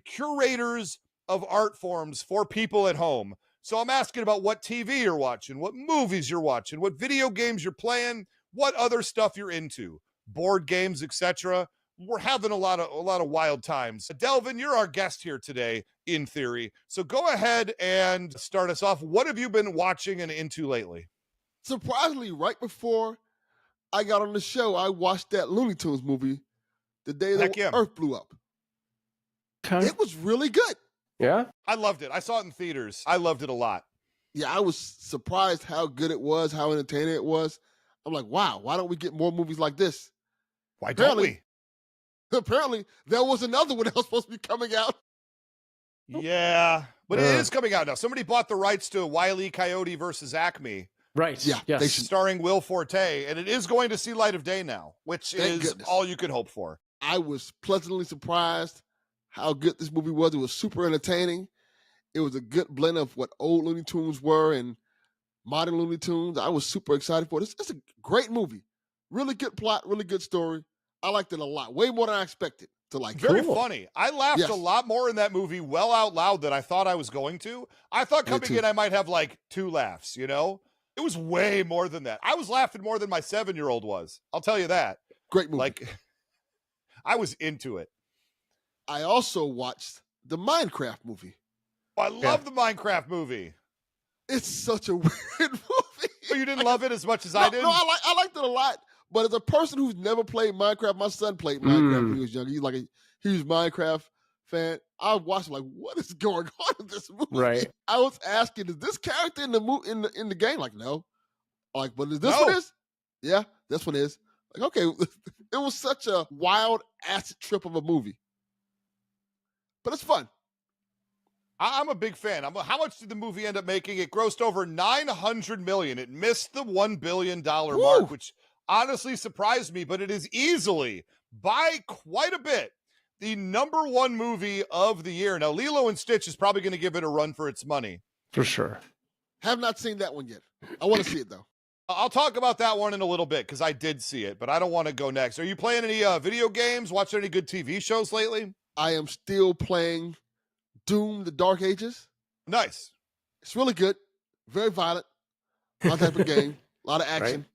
curators of art forms for people at home. So I'm asking about what TV you're watching, what movies you're watching, what video games you're playing, what other stuff you're into, board games, etc. We're having a lot of wild times. Delvin, you're our guest here today, in theory. So go ahead and start us off. What have you been watching and into lately? Surprisingly, right before I got on the show, I watched that Looney Tunes movie, the day the Heck yeah. Earth blew up. Okay. It was really good. Yeah. I loved it. I saw it in theaters. I loved it a lot. Yeah, I was surprised how good it was, how entertaining it was. I'm like, wow, why don't we get more movies like this? Why don't we? Apparently, there was another one that was supposed to be coming out. Yeah, but it is coming out now. Somebody bought the rights to Wile E. Coyote versus Acme. Right. Yeah, Yes. they should- Starring Will Forte, and it is going to see light of day now, which Thank is goodness. all you can hope for. I was pleasantly surprised how good this movie was. It was super entertaining. It was a good blend of what old Looney Tunes were and modern Looney Tunes. I was super excited for it. It's a great movie. Really good plot, really good story. I liked it a lot. Way more than I expected to like. Very Cool. funny. I laughed Yes. a lot more in that movie well out loud than I thought I was going to. I thought Me coming too. in I might have like 2 laughs, you know? It was way more than that. I was laughing more than my 7-year-old was. I'll tell you that. Great movie. Like, I was into it. I also watched the Minecraft movie. I love the Minecraft movie. It's such a weird movie. Oh, you didn't love it as much as I did? No, I liked it a lot. But as a person who's never played Minecraft, my son played Minecraft when he was young. He's like a huge Minecraft fan. I watched like, what is going on in this movie? Right. I was asking, is this character in the in the game? Like, no. Like, but is this No. one is? Yeah, this one is. Like, okay, it was such a wild acid trip of a movie. But it's fun. I'm a big fan. How much did the movie end up making? It grossed over $900 million. It missed the $1 billion mark, which honestly surprised me, but it is easily, by quite a bit, the #1 movie of the year. Now, Lilo and Stitch is probably going to give it a run for its money. For sure. Have not seen that one yet. I want to see it though. I'll talk about that one in a little bit because I did see it, but I don't want to go next. Are you playing any video games? Watching any good TV shows lately? I am still playing Doom: The Dark Ages. Nice. It's really good. Very violent. My type of game. A lot of action.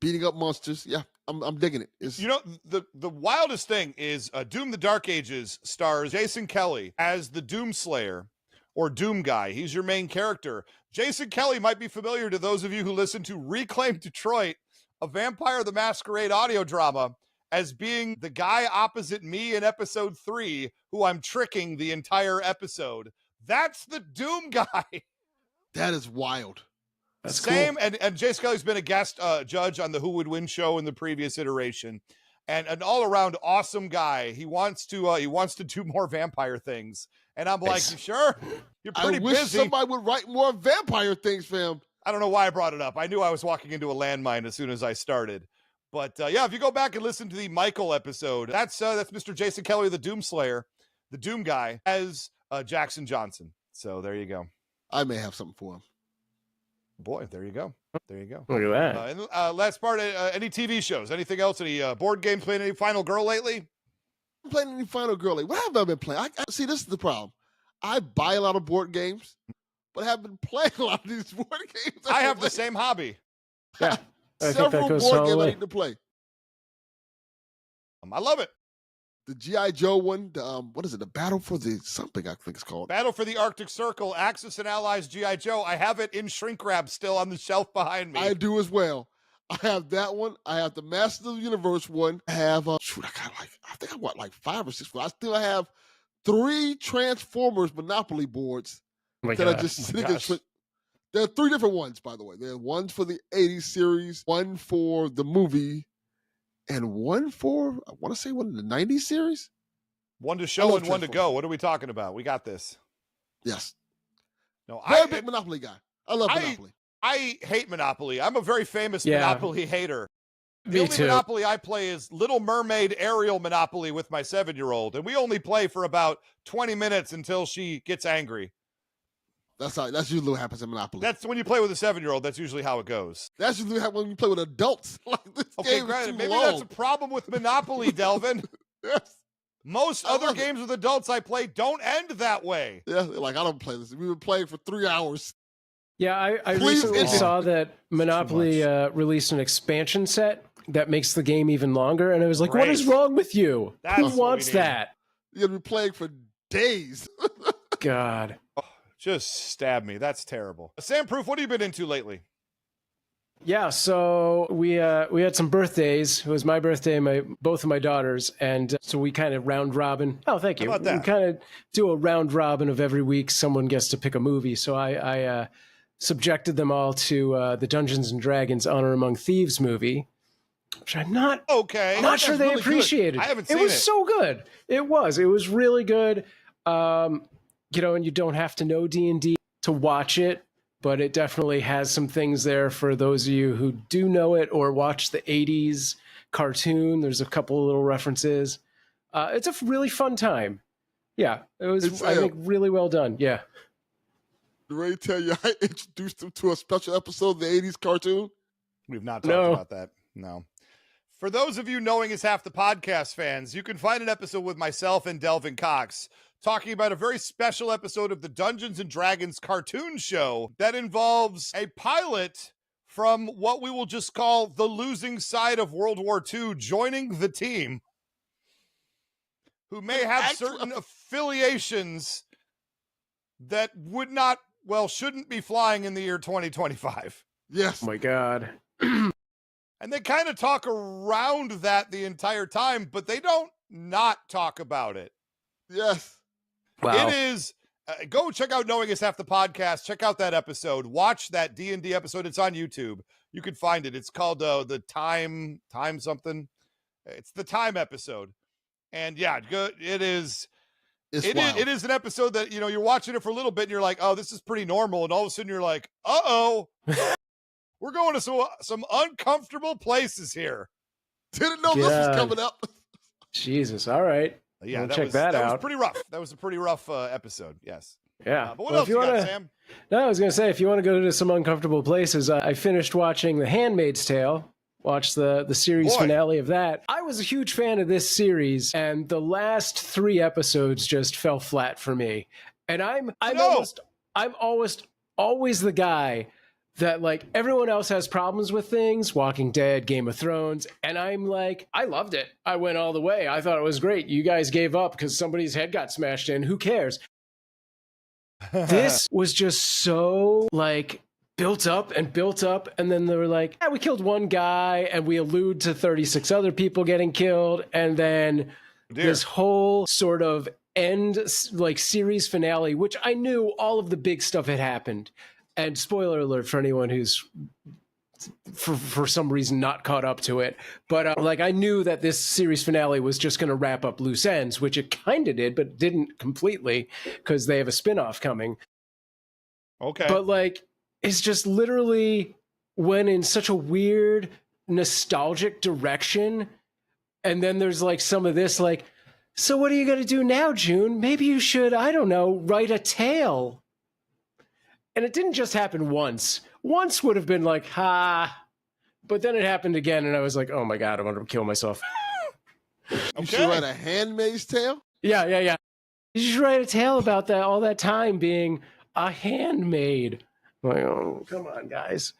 Beating up monsters. Yeah, I'm digging it. It's, You know, the wildest thing is Doom: The Dark Ages stars Jason Kelly as the Doom Slayer, or Doom Guy. He's your main character. Jason Kelly might be familiar to those of you who listen to Reclaim Detroit, a Vampire the Masquerade audio drama, as being the guy opposite me in episode 3, who I'm tricking the entire episode. That's the Doom Guy. that is wild. That's Same, cool. and Jason Kelly's been a guest judge on the Who Would Win show in the previous iteration, and an all-around awesome guy. He wants to do more vampire things, and I'm like, Nice. you sure? You're pretty I wish busy. somebody would write more vampire things for him. I don't know why I brought it up. I knew I was walking into a landmine as soon as I started. But yeah, if you go back and listen to the Michael episode, that's Mr. Jason Kelly, the Doom Slayer, the Doom Guy, as Jackson Johnson. So there you go. I may have something for him. Boy, there you go. There you go. Look at that. And last part, any TV shows, anything else, any board games, playing any Final Girl lately? I'm playing any Final Girl. What have I been playing? See, this is the problem. I buy a lot of board games, but I have been playing a lot of these board games. I have the same hobby. Yeah. I think Several that goes board all the games I way. need to play. I love it. The G.I. Joe one, the what is it? The Battle for the something, I think it's called. Battle for the Arctic Circle, Axis and Allies, G.I. Joe. I have it in shrink wrap still on the shelf behind me. I do as well. I have that one. I have the Masters of the Universe one. I have I think I got like 5 or 6. I still have 3 Transformers Monopoly boards Oh my that I God. just Oh my sitting in. gosh. There are 3 different ones, by the way. There are ones for the 80s series, one for the movie, and one for, I want to say, one of the 90s series? One to I show love and one to Transformers. go. What are we talking about? We got this. Yes. No, Very big Monopoly guy. I love Monopoly. I hate Monopoly. I'm a very famous Yeah. Monopoly hater. The Me only too. Monopoly I play is Little Mermaid Ariel Monopoly with my 7-year-old, and we only play for about 20 minutes until she gets angry. That's usually what happens in Monopoly. That's when you play with a 7-year-old. That's usually how it goes. That's usually what happens when you play with adults. Like, this Okay, game is granted, too maybe long. that's a problem with Monopoly, Delvin. Yes. Most I other love it. games with adults I play don't end that way. Yeah, like, I don't play this. We were playing for 3 hours. Yeah, I Please recently end it. saw that Monopoly much. released an expansion set that makes the game even longer, and I was like, "What is Great. wrong with you? That's Who what we wants need. that?" You're going to be playing for days. God. Just stab me. That's terrible. Sam Proof, what have you been into lately? Yeah, so we had some birthdays. It was my birthday and both of my daughters, and so we kind of round robin. Oh, thank you. How about that? We kind of do a round robin of every week. Someone gets to pick a movie. So I subjected them all to the Dungeons and Dragons Honor Among Thieves movie, which I'm not sure they really appreciated. Good. I haven't seen it. It was so good. It was really good. And you don't have to know D&D to watch it, but it definitely has some things there for those of you who do know it or watch the 80s cartoon. There's a couple of little references. It's a really fun time. Yeah, it was, I think, really well done. Yeah. Did Ray tell you I introduced him to a special episode of the 80s cartoon? We've not talked about that. No. For those of you knowing is half the podcast fans, you can find an episode with myself and Delvin Cox talking about a very special episode of the Dungeons and Dragons cartoon show that involves a pilot from what we will just call the losing side of World War II joining the team, who may have certain affiliations that shouldn't be flying in the year 2025. Yes. Oh my God. And they kind of talk around that the entire time, but they don't not talk about it. Yes. Wow. It is. Go check out Knowing Is Half the Podcast. Check out that episode. Watch that D&D episode. It's on YouTube. You can find it. It's called the time something. It's the time episode. And yeah, it is. It is an episode that, you're watching it for a little bit and you're like, oh, this is pretty normal. And all of a sudden you're like, uh-oh, we're going to some uncomfortable places here. Didn't know this was coming up. Jesus. All right. Yeah, check that out. That was pretty rough. That was a pretty rough episode. Yes. Yeah. But what else you got, Sam? No, I was going to say, if you want to go to some uncomfortable places, I finished watching The Handmaid's Tale. Watched the series finale of that. I was a huge fan of this series, and the last 3 episodes just fell flat for me. And I'm always the guy that, like, everyone else has problems with things, Walking Dead, Game of Thrones, and I'm like, I loved it. I went all the way. I thought it was great. You guys gave up because somebody's head got smashed in. Who cares? This was just so, like, built up, and then they were like, yeah, we killed one guy, and we allude to 36 other people getting killed, and then this whole sort of end, like, series finale, which I knew all of the big stuff had happened. And spoiler alert for anyone who's for some reason not caught up to it. But I knew that this series finale was just going to wrap up loose ends, which it kind of did, but didn't completely because they have a spinoff coming. Okay. But it's just literally went in such a weird nostalgic direction. And then there's some of this so what are you going to do now, June? Maybe you should, I don't know, write a tale. And it didn't just happen once. Once would have been ha. But then it happened again, and I was like, oh my God, I want to kill myself. You should write a Handmaid's Tale? Yeah. You should write a tale about that, all that time being a handmaid. Oh, come on, guys.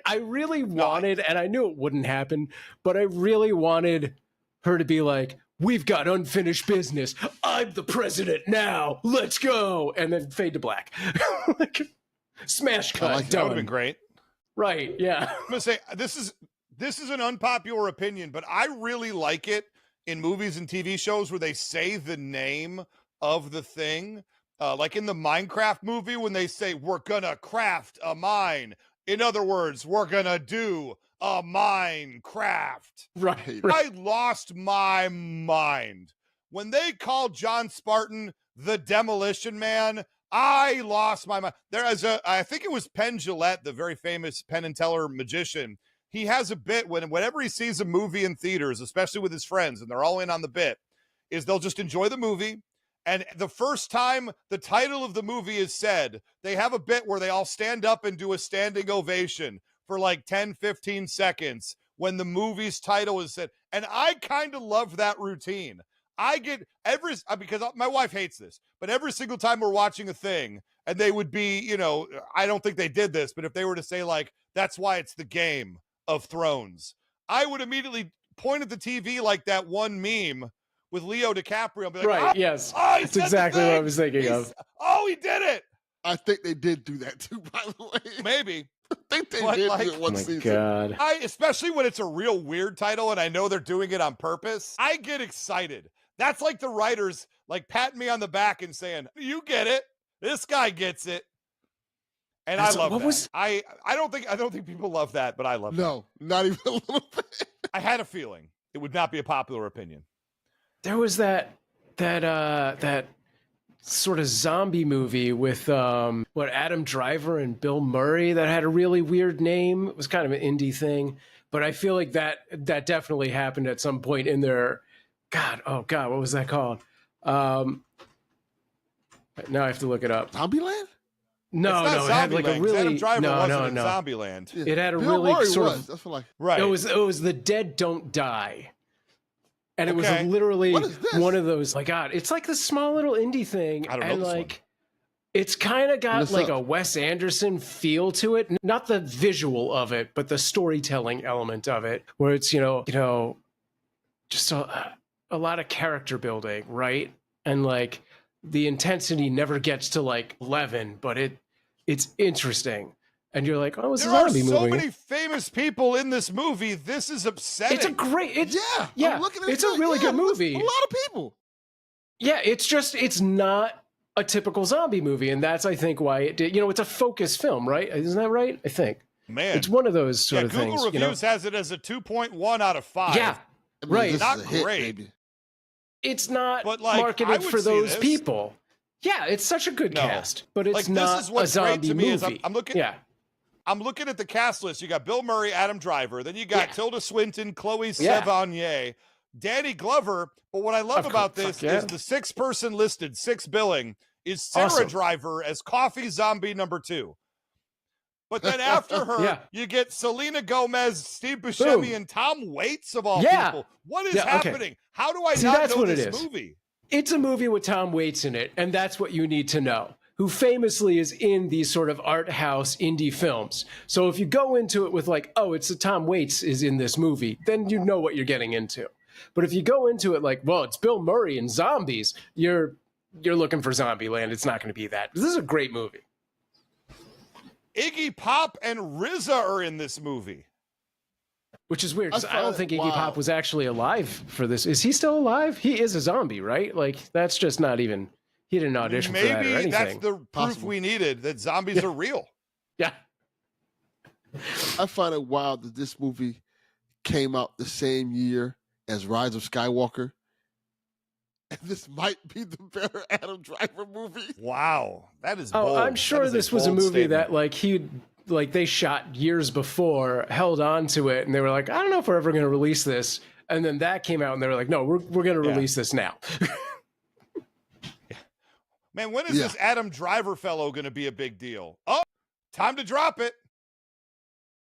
I really wanted, and I knew it wouldn't happen, but I really wanted her to be like, we've got unfinished business. I'm the president now. Let's go. And then fade to black. Smash cut. That would have been great. Right, yeah. I'm going to say, this is an unpopular opinion, but I really like it in movies and TV shows where they say the name of the thing. Like in the Minecraft movie when they say, we're going to craft a mine. In other words, we're going to do a Minecraft. Right. I lost my mind. When they called John Spartan the Demolition Man, I lost my mind. I think it was Penn Jillette, the very famous Penn and Teller magician. He has a bit whenever he sees a movie in theaters, especially with his friends, and they're all in on the bit, is they'll just enjoy the movie. And the first time the title of the movie is said, they have a bit where they all stand up and do a standing ovation for 10, 15 seconds when the movie's title is said. And I kind of love that routine. I get because my wife hates this, but every single time we're watching a thing and they would be, I don't think they did this, but if they were to say that's why it's the Game of Thrones, I would immediately point at the TV like that one meme with Leo DiCaprio and be like, right, yes. That's exactly what I was thinking of. Oh, he did it. I think they did do that too, by the way. Maybe. think they But, did like- do it one Oh my season. God. Especially when it's a real weird title and I know they're doing it on purpose, I get excited. That's like the writers like patting me on the back and saying, "You get it. This guy gets it." And That's- I love what that. was- I don't think people love that, but I love that. No, not even a little bit. I had a feeling it would not be a popular opinion. There was that sort of zombie movie with Adam Driver and Bill Murray that had a really weird name. It was kind of an indie thing, but I feel like that definitely happened at some point in their what was that called? Now I have to look it up. Zombieland? No, It's not it had like a Zombieland, 'cause really Adam Driver no, wasn't no, in no. Zombieland. Yeah. It had a Bill really Murray sort was. of That's what like. Right. it was The Dead Don't Die. And it was Okay. literally What is this? one of those, like, God, it's like this small little indie thing. I don't know and this one. like, it's kind of got What's like up? a Wes Anderson feel to it. Not the visual of it, but the storytelling element of it, where it's, just a lot of character building, right? And like the intensity never gets to like 11, but it's interesting. And you're like, oh, it's a There are zombie so movie. many famous people in this movie. This is upsetting. It's a great, Yeah, I'm looking at it's it. a really Yeah, good movie. A lot of people. Yeah, it's not a typical zombie movie, and that's I think why it did. It's a focus film, right? Isn't that right? I think Man. it's one of those sort of Google things. Reviews has it as a 2.1 out of 5. Yeah, I mean, Right. This Not is a hit, great. baby. it's not But, like, I marketed would for see those this. people. Yeah, it's such a good No. cast, but it's Like, not this is what's a great zombie to me movie. is I'm looking. Yeah, I'm looking at the cast list. You got Bill Murray, Adam Driver. Then you got Yeah. Tilda Swinton, Chloe Yeah. Sevigny, Danny Glover. But what I love Of about course, this fuck yeah. is the 6th person listed, 6 billing, is Sarah Awesome. Driver as Coffee Zombie number 2. But then after her, Yeah. you get Selena Gomez, Steve Buscemi, Boom. and Tom Waits of all Yeah. people. What is Yeah, okay. happening? How do I See, not that's know what it this is. movie? it's a movie with Tom Waits in it, and that's what you need to know. Who famously is in these sort of art house indie films. So if you go into it with like, oh, it's a Tom Waits is in this movie, then you know what you're getting into. But if you go into it like, well, it's Bill Murray and zombies, you're looking for Zombieland. It's not going to be that. This is a great movie. Iggy Pop and RZA are in this movie. Which is weird because I I don't find- think Iggy wow. Pop was actually alive for this. Is he still alive? He is a zombie, right? Like that's just not even. He didn't audition for that or Maybe anything. that's the proof Possible. we needed that zombies are real. Yeah. I find it wild that this movie came out the same year as Rise of Skywalker. And this might be the better Adam Driver movie. Wow, that is Oh, bold. I'm That sure is this was a bold movie statement. that they shot years before, held on to it, and they were like, I don't know if we're ever going to release this. And then that came out, and they were like, no, we're going to Yeah. release this now. Man, when is Yeah. this Adam Driver fellow going to be a big deal? Oh, time to drop it.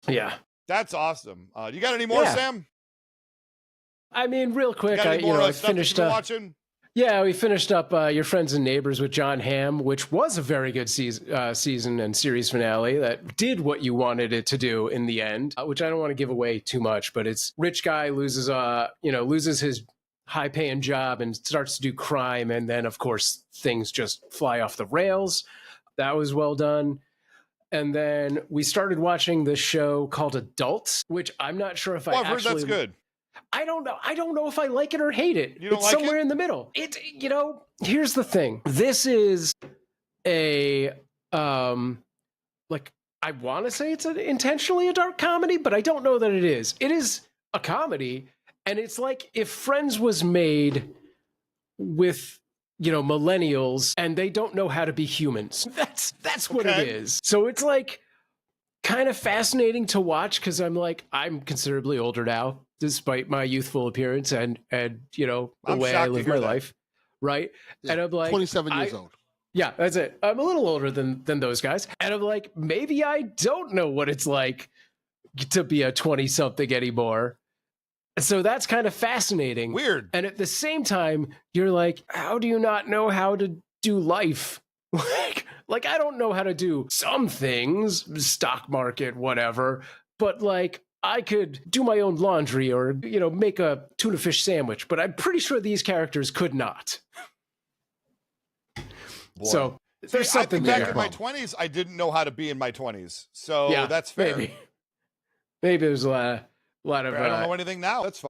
Yeah. That's awesome. You got any more, Yeah. Sam? I mean, real You quick, got any more I stuff that finished you've been watching? Yeah, we finished up Your Friends and Neighbors with John Hamm, which was a very good season and series finale that did what you wanted it to do in the end, which I don't want to give away too much, but it's rich guy loses his high-paying job and starts to do crime, and then, of course, things just fly off the rails. That was well done. And then we started watching this show called Adults, which I'm not sure if Well, I I've heard actually... that's good. I don't know if I like it or hate it. You don't It's like somewhere it? in the middle. Here's the thing. This is a like I want to say it's intentionally a dark comedy, but I don't know that it is. It is a comedy, and it's like if Friends was made with millennials and they don't know how to be humans. That's what it Okay. is. So it's like kind of fascinating to watch because I'm considerably older now, despite my youthful appearance and the I'm way I shocked to live hear my that. life, right? Yeah, And I'm like 27 years old. Yeah, that's it. I'm a little older than those guys, and I'm like, maybe I don't know what it's like to be a 20-something anymore. So that's kind of fascinating. Weird. And at the same time, you're like, how do you not know how to do life? like I don't know how to do some things, stock market, whatever, but like I could do my own laundry or, make a tuna fish sandwich, but I'm pretty sure these characters could not. Boy. So There's See, I something think there. back in my 20s, I didn't know how to be in my 20s. So that's fair. Maybe there's a lot of. I don't know anything now. That's fine.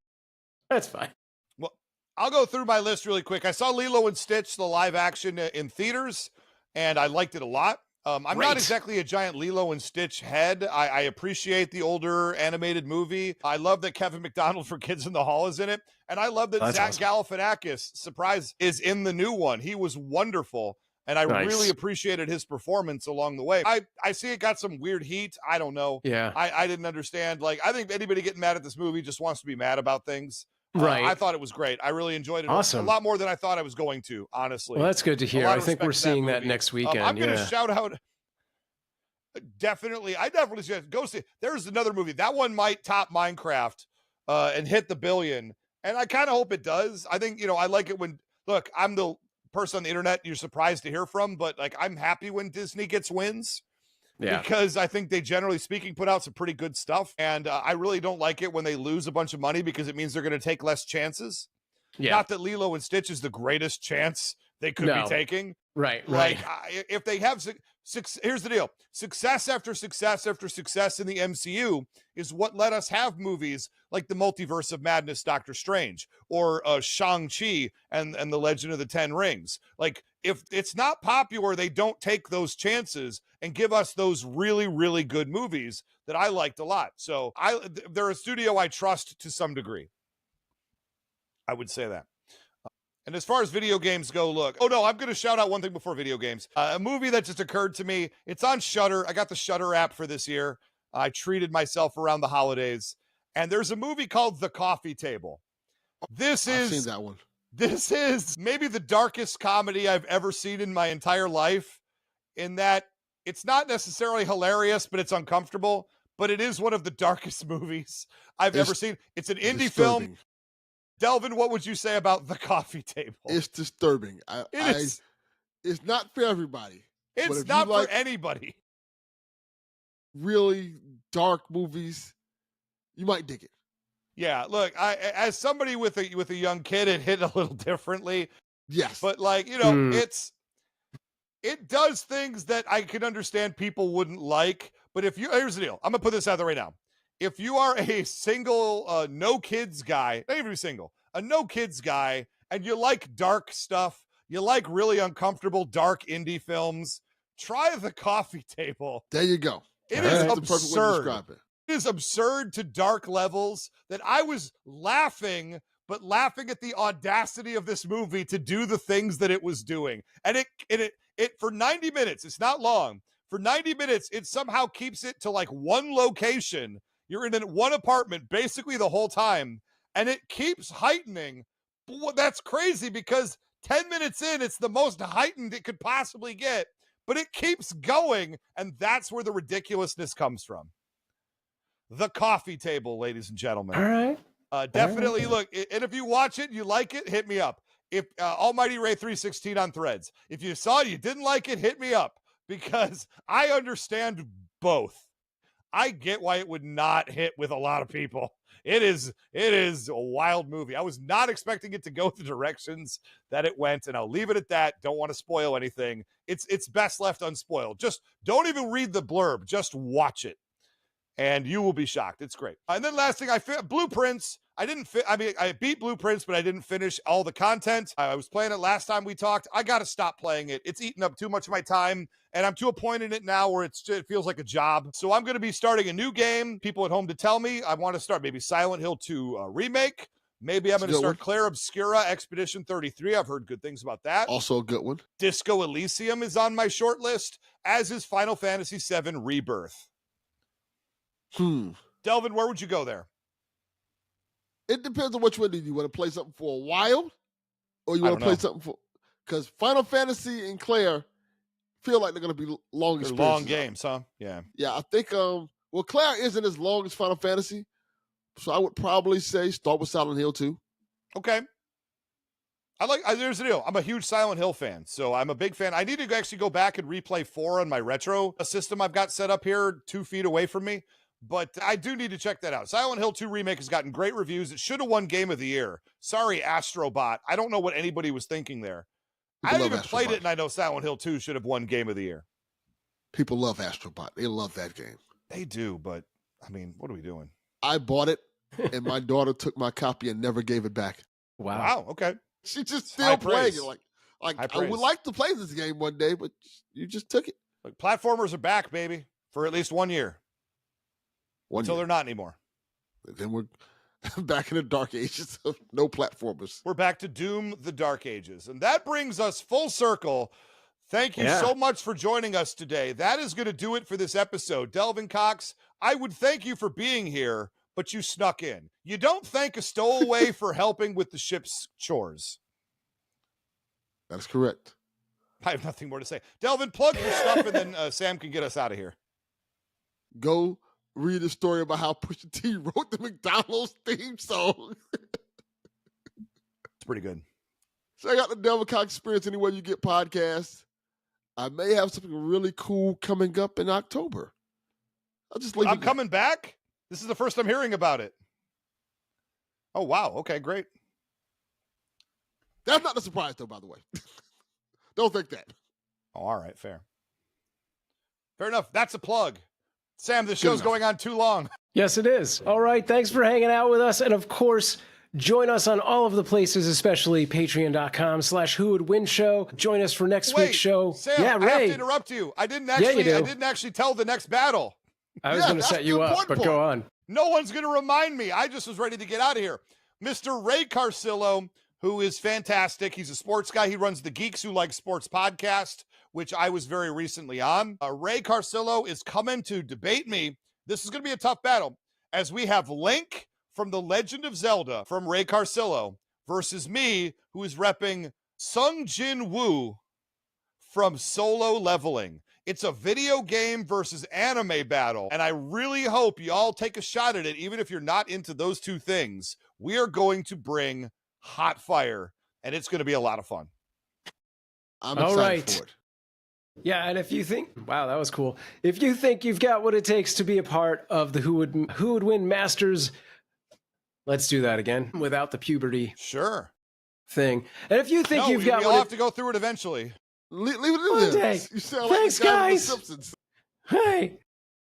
That's fine. Well, I'll go through my list really quick. I saw Lilo and Stitch, the live action in theaters, and I liked it a lot. I'm not exactly a giant Lilo and Stitch head. I appreciate the older animated movie. I love that Kevin McDonald for Kids in the Hall is in it. And I love that Zach Galifianakis, surprise, is in the new one. He was wonderful. And I really appreciated his performance along the way. I see it got some weird heat. I don't know. Yeah. I didn't understand. Like, I think anybody getting mad at this movie just wants to be mad about things. Right. I thought it was great. I really enjoyed it. Awesome. A lot more than I thought I was going to, honestly. Well, that's good to hear. I think we're seeing that next weekend. I'm going to shout out. Definitely. I definitely should go see. There's another movie. That one might top Minecraft and hit the billion. And I kind of hope it does. I think, I like it when, look, I'm the person on the internet you're surprised to hear from, but like, I'm happy when Disney gets wins. Yeah. Because I think they, generally speaking, put out some pretty good stuff. And I really don't like it when they lose a bunch of money because it means they're going to take less chances. Yeah. Not that Lilo and Stitch is the greatest chance they could be taking. Right. Like, if they have here's the deal. Success after success after success in the MCU is what let us have movies like the Multiverse of Madness, Doctor Strange, or Shang-Chi and the Legend of the Ten Rings. Like, if it's not popular, they don't take those chances and give us those really, really good movies that I liked a lot. So they're a studio I trust to some degree. I would say that. And as far as video games go, look. Oh, no, I'm going to shout out one thing before video games. A movie that just occurred to me. It's on Shudder. I got the Shudder app for this year. I treated myself around the holidays. And there's a movie called The Coffee Table. I've seen that one. This is maybe the darkest comedy I've ever seen in my entire life, in that it's not necessarily hilarious, but it's uncomfortable. But it is one of the darkest movies I've ever seen. It's an indie film. Delvin, what would you say about The Coffee Table? It's disturbing. It's not for everybody. It's not for anybody. Really dark movies, you might dig it. Yeah, look, as somebody with a young kid, it hit a little differently. Yes. But it does things that I can understand people wouldn't like. But here's the deal. I'm going to put this out there right now. If you are a single, no kids guy, not even single, a no kids guy, and you like dark stuff, you like really uncomfortable, dark indie films, try The Coffee Table. There you go. It is absurd. It is absurd to dark levels that I was laughing at the audacity of this movie to do the things that it was doing. And it for 90 minutes, it's not long. For 90 minutes, it somehow keeps it to like one location. You're in one apartment basically the whole time, and it keeps heightening. That's crazy because 10 minutes in, it's the most heightened it could possibly get, but it keeps going, and that's where the ridiculousness comes from. The Coffee Table, ladies and gentlemen. All right. Definitely look, and if you watch it, you like it, hit me up. If Almighty Ray 316 on Threads. If you saw it, you didn't like it, hit me up, because I understand both. I get why it would not hit with a lot of people. It is a wild movie. I was not expecting it to go the directions that it went, and I'll leave it at that. Don't want to spoil anything. It's best left unspoiled. Just don't even read the blurb. Just watch it, and you will be shocked. It's great. And then last thing, Blueprints. I beat Blueprints, but I didn't finish all the content. I was playing it last time we talked. I got to stop playing it. It's eaten up too much of my time, and I'm to a point in it now where it feels like a job. So I'm going to be starting a new game. People at home to tell me I want to start maybe Silent Hill 2 remake. Maybe I'm going to start Claire Obscura Expedition 33. I've heard good things about that. Also a good one. Disco Elysium is on my short list, as is Final Fantasy VII Rebirth. Delvin, where would you go there? It depends on which one. Do you want to play something for a while, or you want to play something for? Because Final Fantasy and Claire feel like they're going to be long experiences. Long games, huh? Yeah. Yeah, I think. Claire isn't as long as Final Fantasy, so I would probably say start with Silent Hill 2. Okay. There's the deal. I'm a huge Silent Hill fan, so I'm a big fan. I need to actually go back and replay 4 on my retro system I've got set up here 2 feet away from me. But I do need to check that out. Silent Hill 2 Remake has gotten great reviews. It should have won Game of the Year. Sorry, Astrobot. I don't know what anybody was thinking there. I haven't even played it, and I know Silent Hill 2 should have won Game of the Year. People love Astrobot. They love that game. They do, but, I mean, what are we doing? I bought it, and my daughter took my copy and never gave it back. Wow, okay. She's just still playing it. Like I praise. would like to play this game one day, but you just took it. Look, platformers are back, baby, for at least 1 year. Until they're not anymore. Then we're back in the dark ages of no platformers. We're back to Doom the Dark Ages. And that brings us full circle. Thank you so much for joining us today. That is going to do it for this episode. Delvin Cox, I would thank you for being here, but you snuck in. You don't thank a stowaway for helping with the ship's chores. That's correct. I have nothing more to say. Delvin, plug your stuff, and then Sam can get us out of here. Go read a story about how Pusha T wrote the McDonald's theme song. It's pretty good. Check out the Delvin Cox Experience anywhere you get podcasts. I may have something really cool coming up in October. I'll just leave I'm coming back? This is the first I'm hearing about it. Oh, wow. Okay, great. That's not a surprise, though, by the way. Don't think that. Oh, all right, fair. Fair enough. That's a plug. Sam, the show's going on too long. Yes, it is. All right, thanks for hanging out with us. And of course, join us on all of the places, especially patreon.com/whowouldwin-show. Join us for next week's show. Sam, yeah, Ray. I have to interrupt you. I didn't actually tell the next battle. I was going to set you up, but go on. No one's going to remind me. I just was ready to get out of here. Mr. Ray Carcillo, who is fantastic. He's a sports guy. He runs the Geeks Who Like Sports podcast, which I was very recently on. Ray Carcillo is coming to debate me. This is going to be a tough battle, as we have Link from The Legend of Zelda from Ray Carcillo versus me, who is repping Sung Jin Woo from Solo Leveling. It's a video game versus anime battle, and I really hope you all take a shot at it, even if you're not into those two things. We are going to bring hot fire, and it's going to be a lot of fun. I'm excited for it. Yeah, and if you think, wow, that was cool. If you think you've got what it takes to be a part of the Who Would Win Masters, let's do that again without the puberty thing. And if you think you've got, we'll have to go through it eventually. Leave it in there. You sound Thanks, like the guy guys. from The Simpsons. Hey,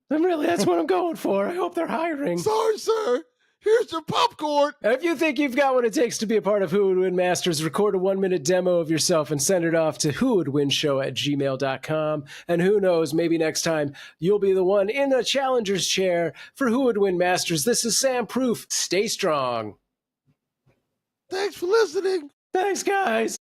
that's what I'm going for. I hope they're hiring. Sorry, sir. Here's your popcorn. And if you think you've got what it takes to be a part of Who Would Win Masters, record a 1-minute demo of yourself and send it off to whowouldwinshow@gmail.com. And who knows, maybe next time you'll be the one in the challenger's chair for Who Would Win Masters. This is Sam Proof. Stay strong. Thanks for listening. Thanks, guys.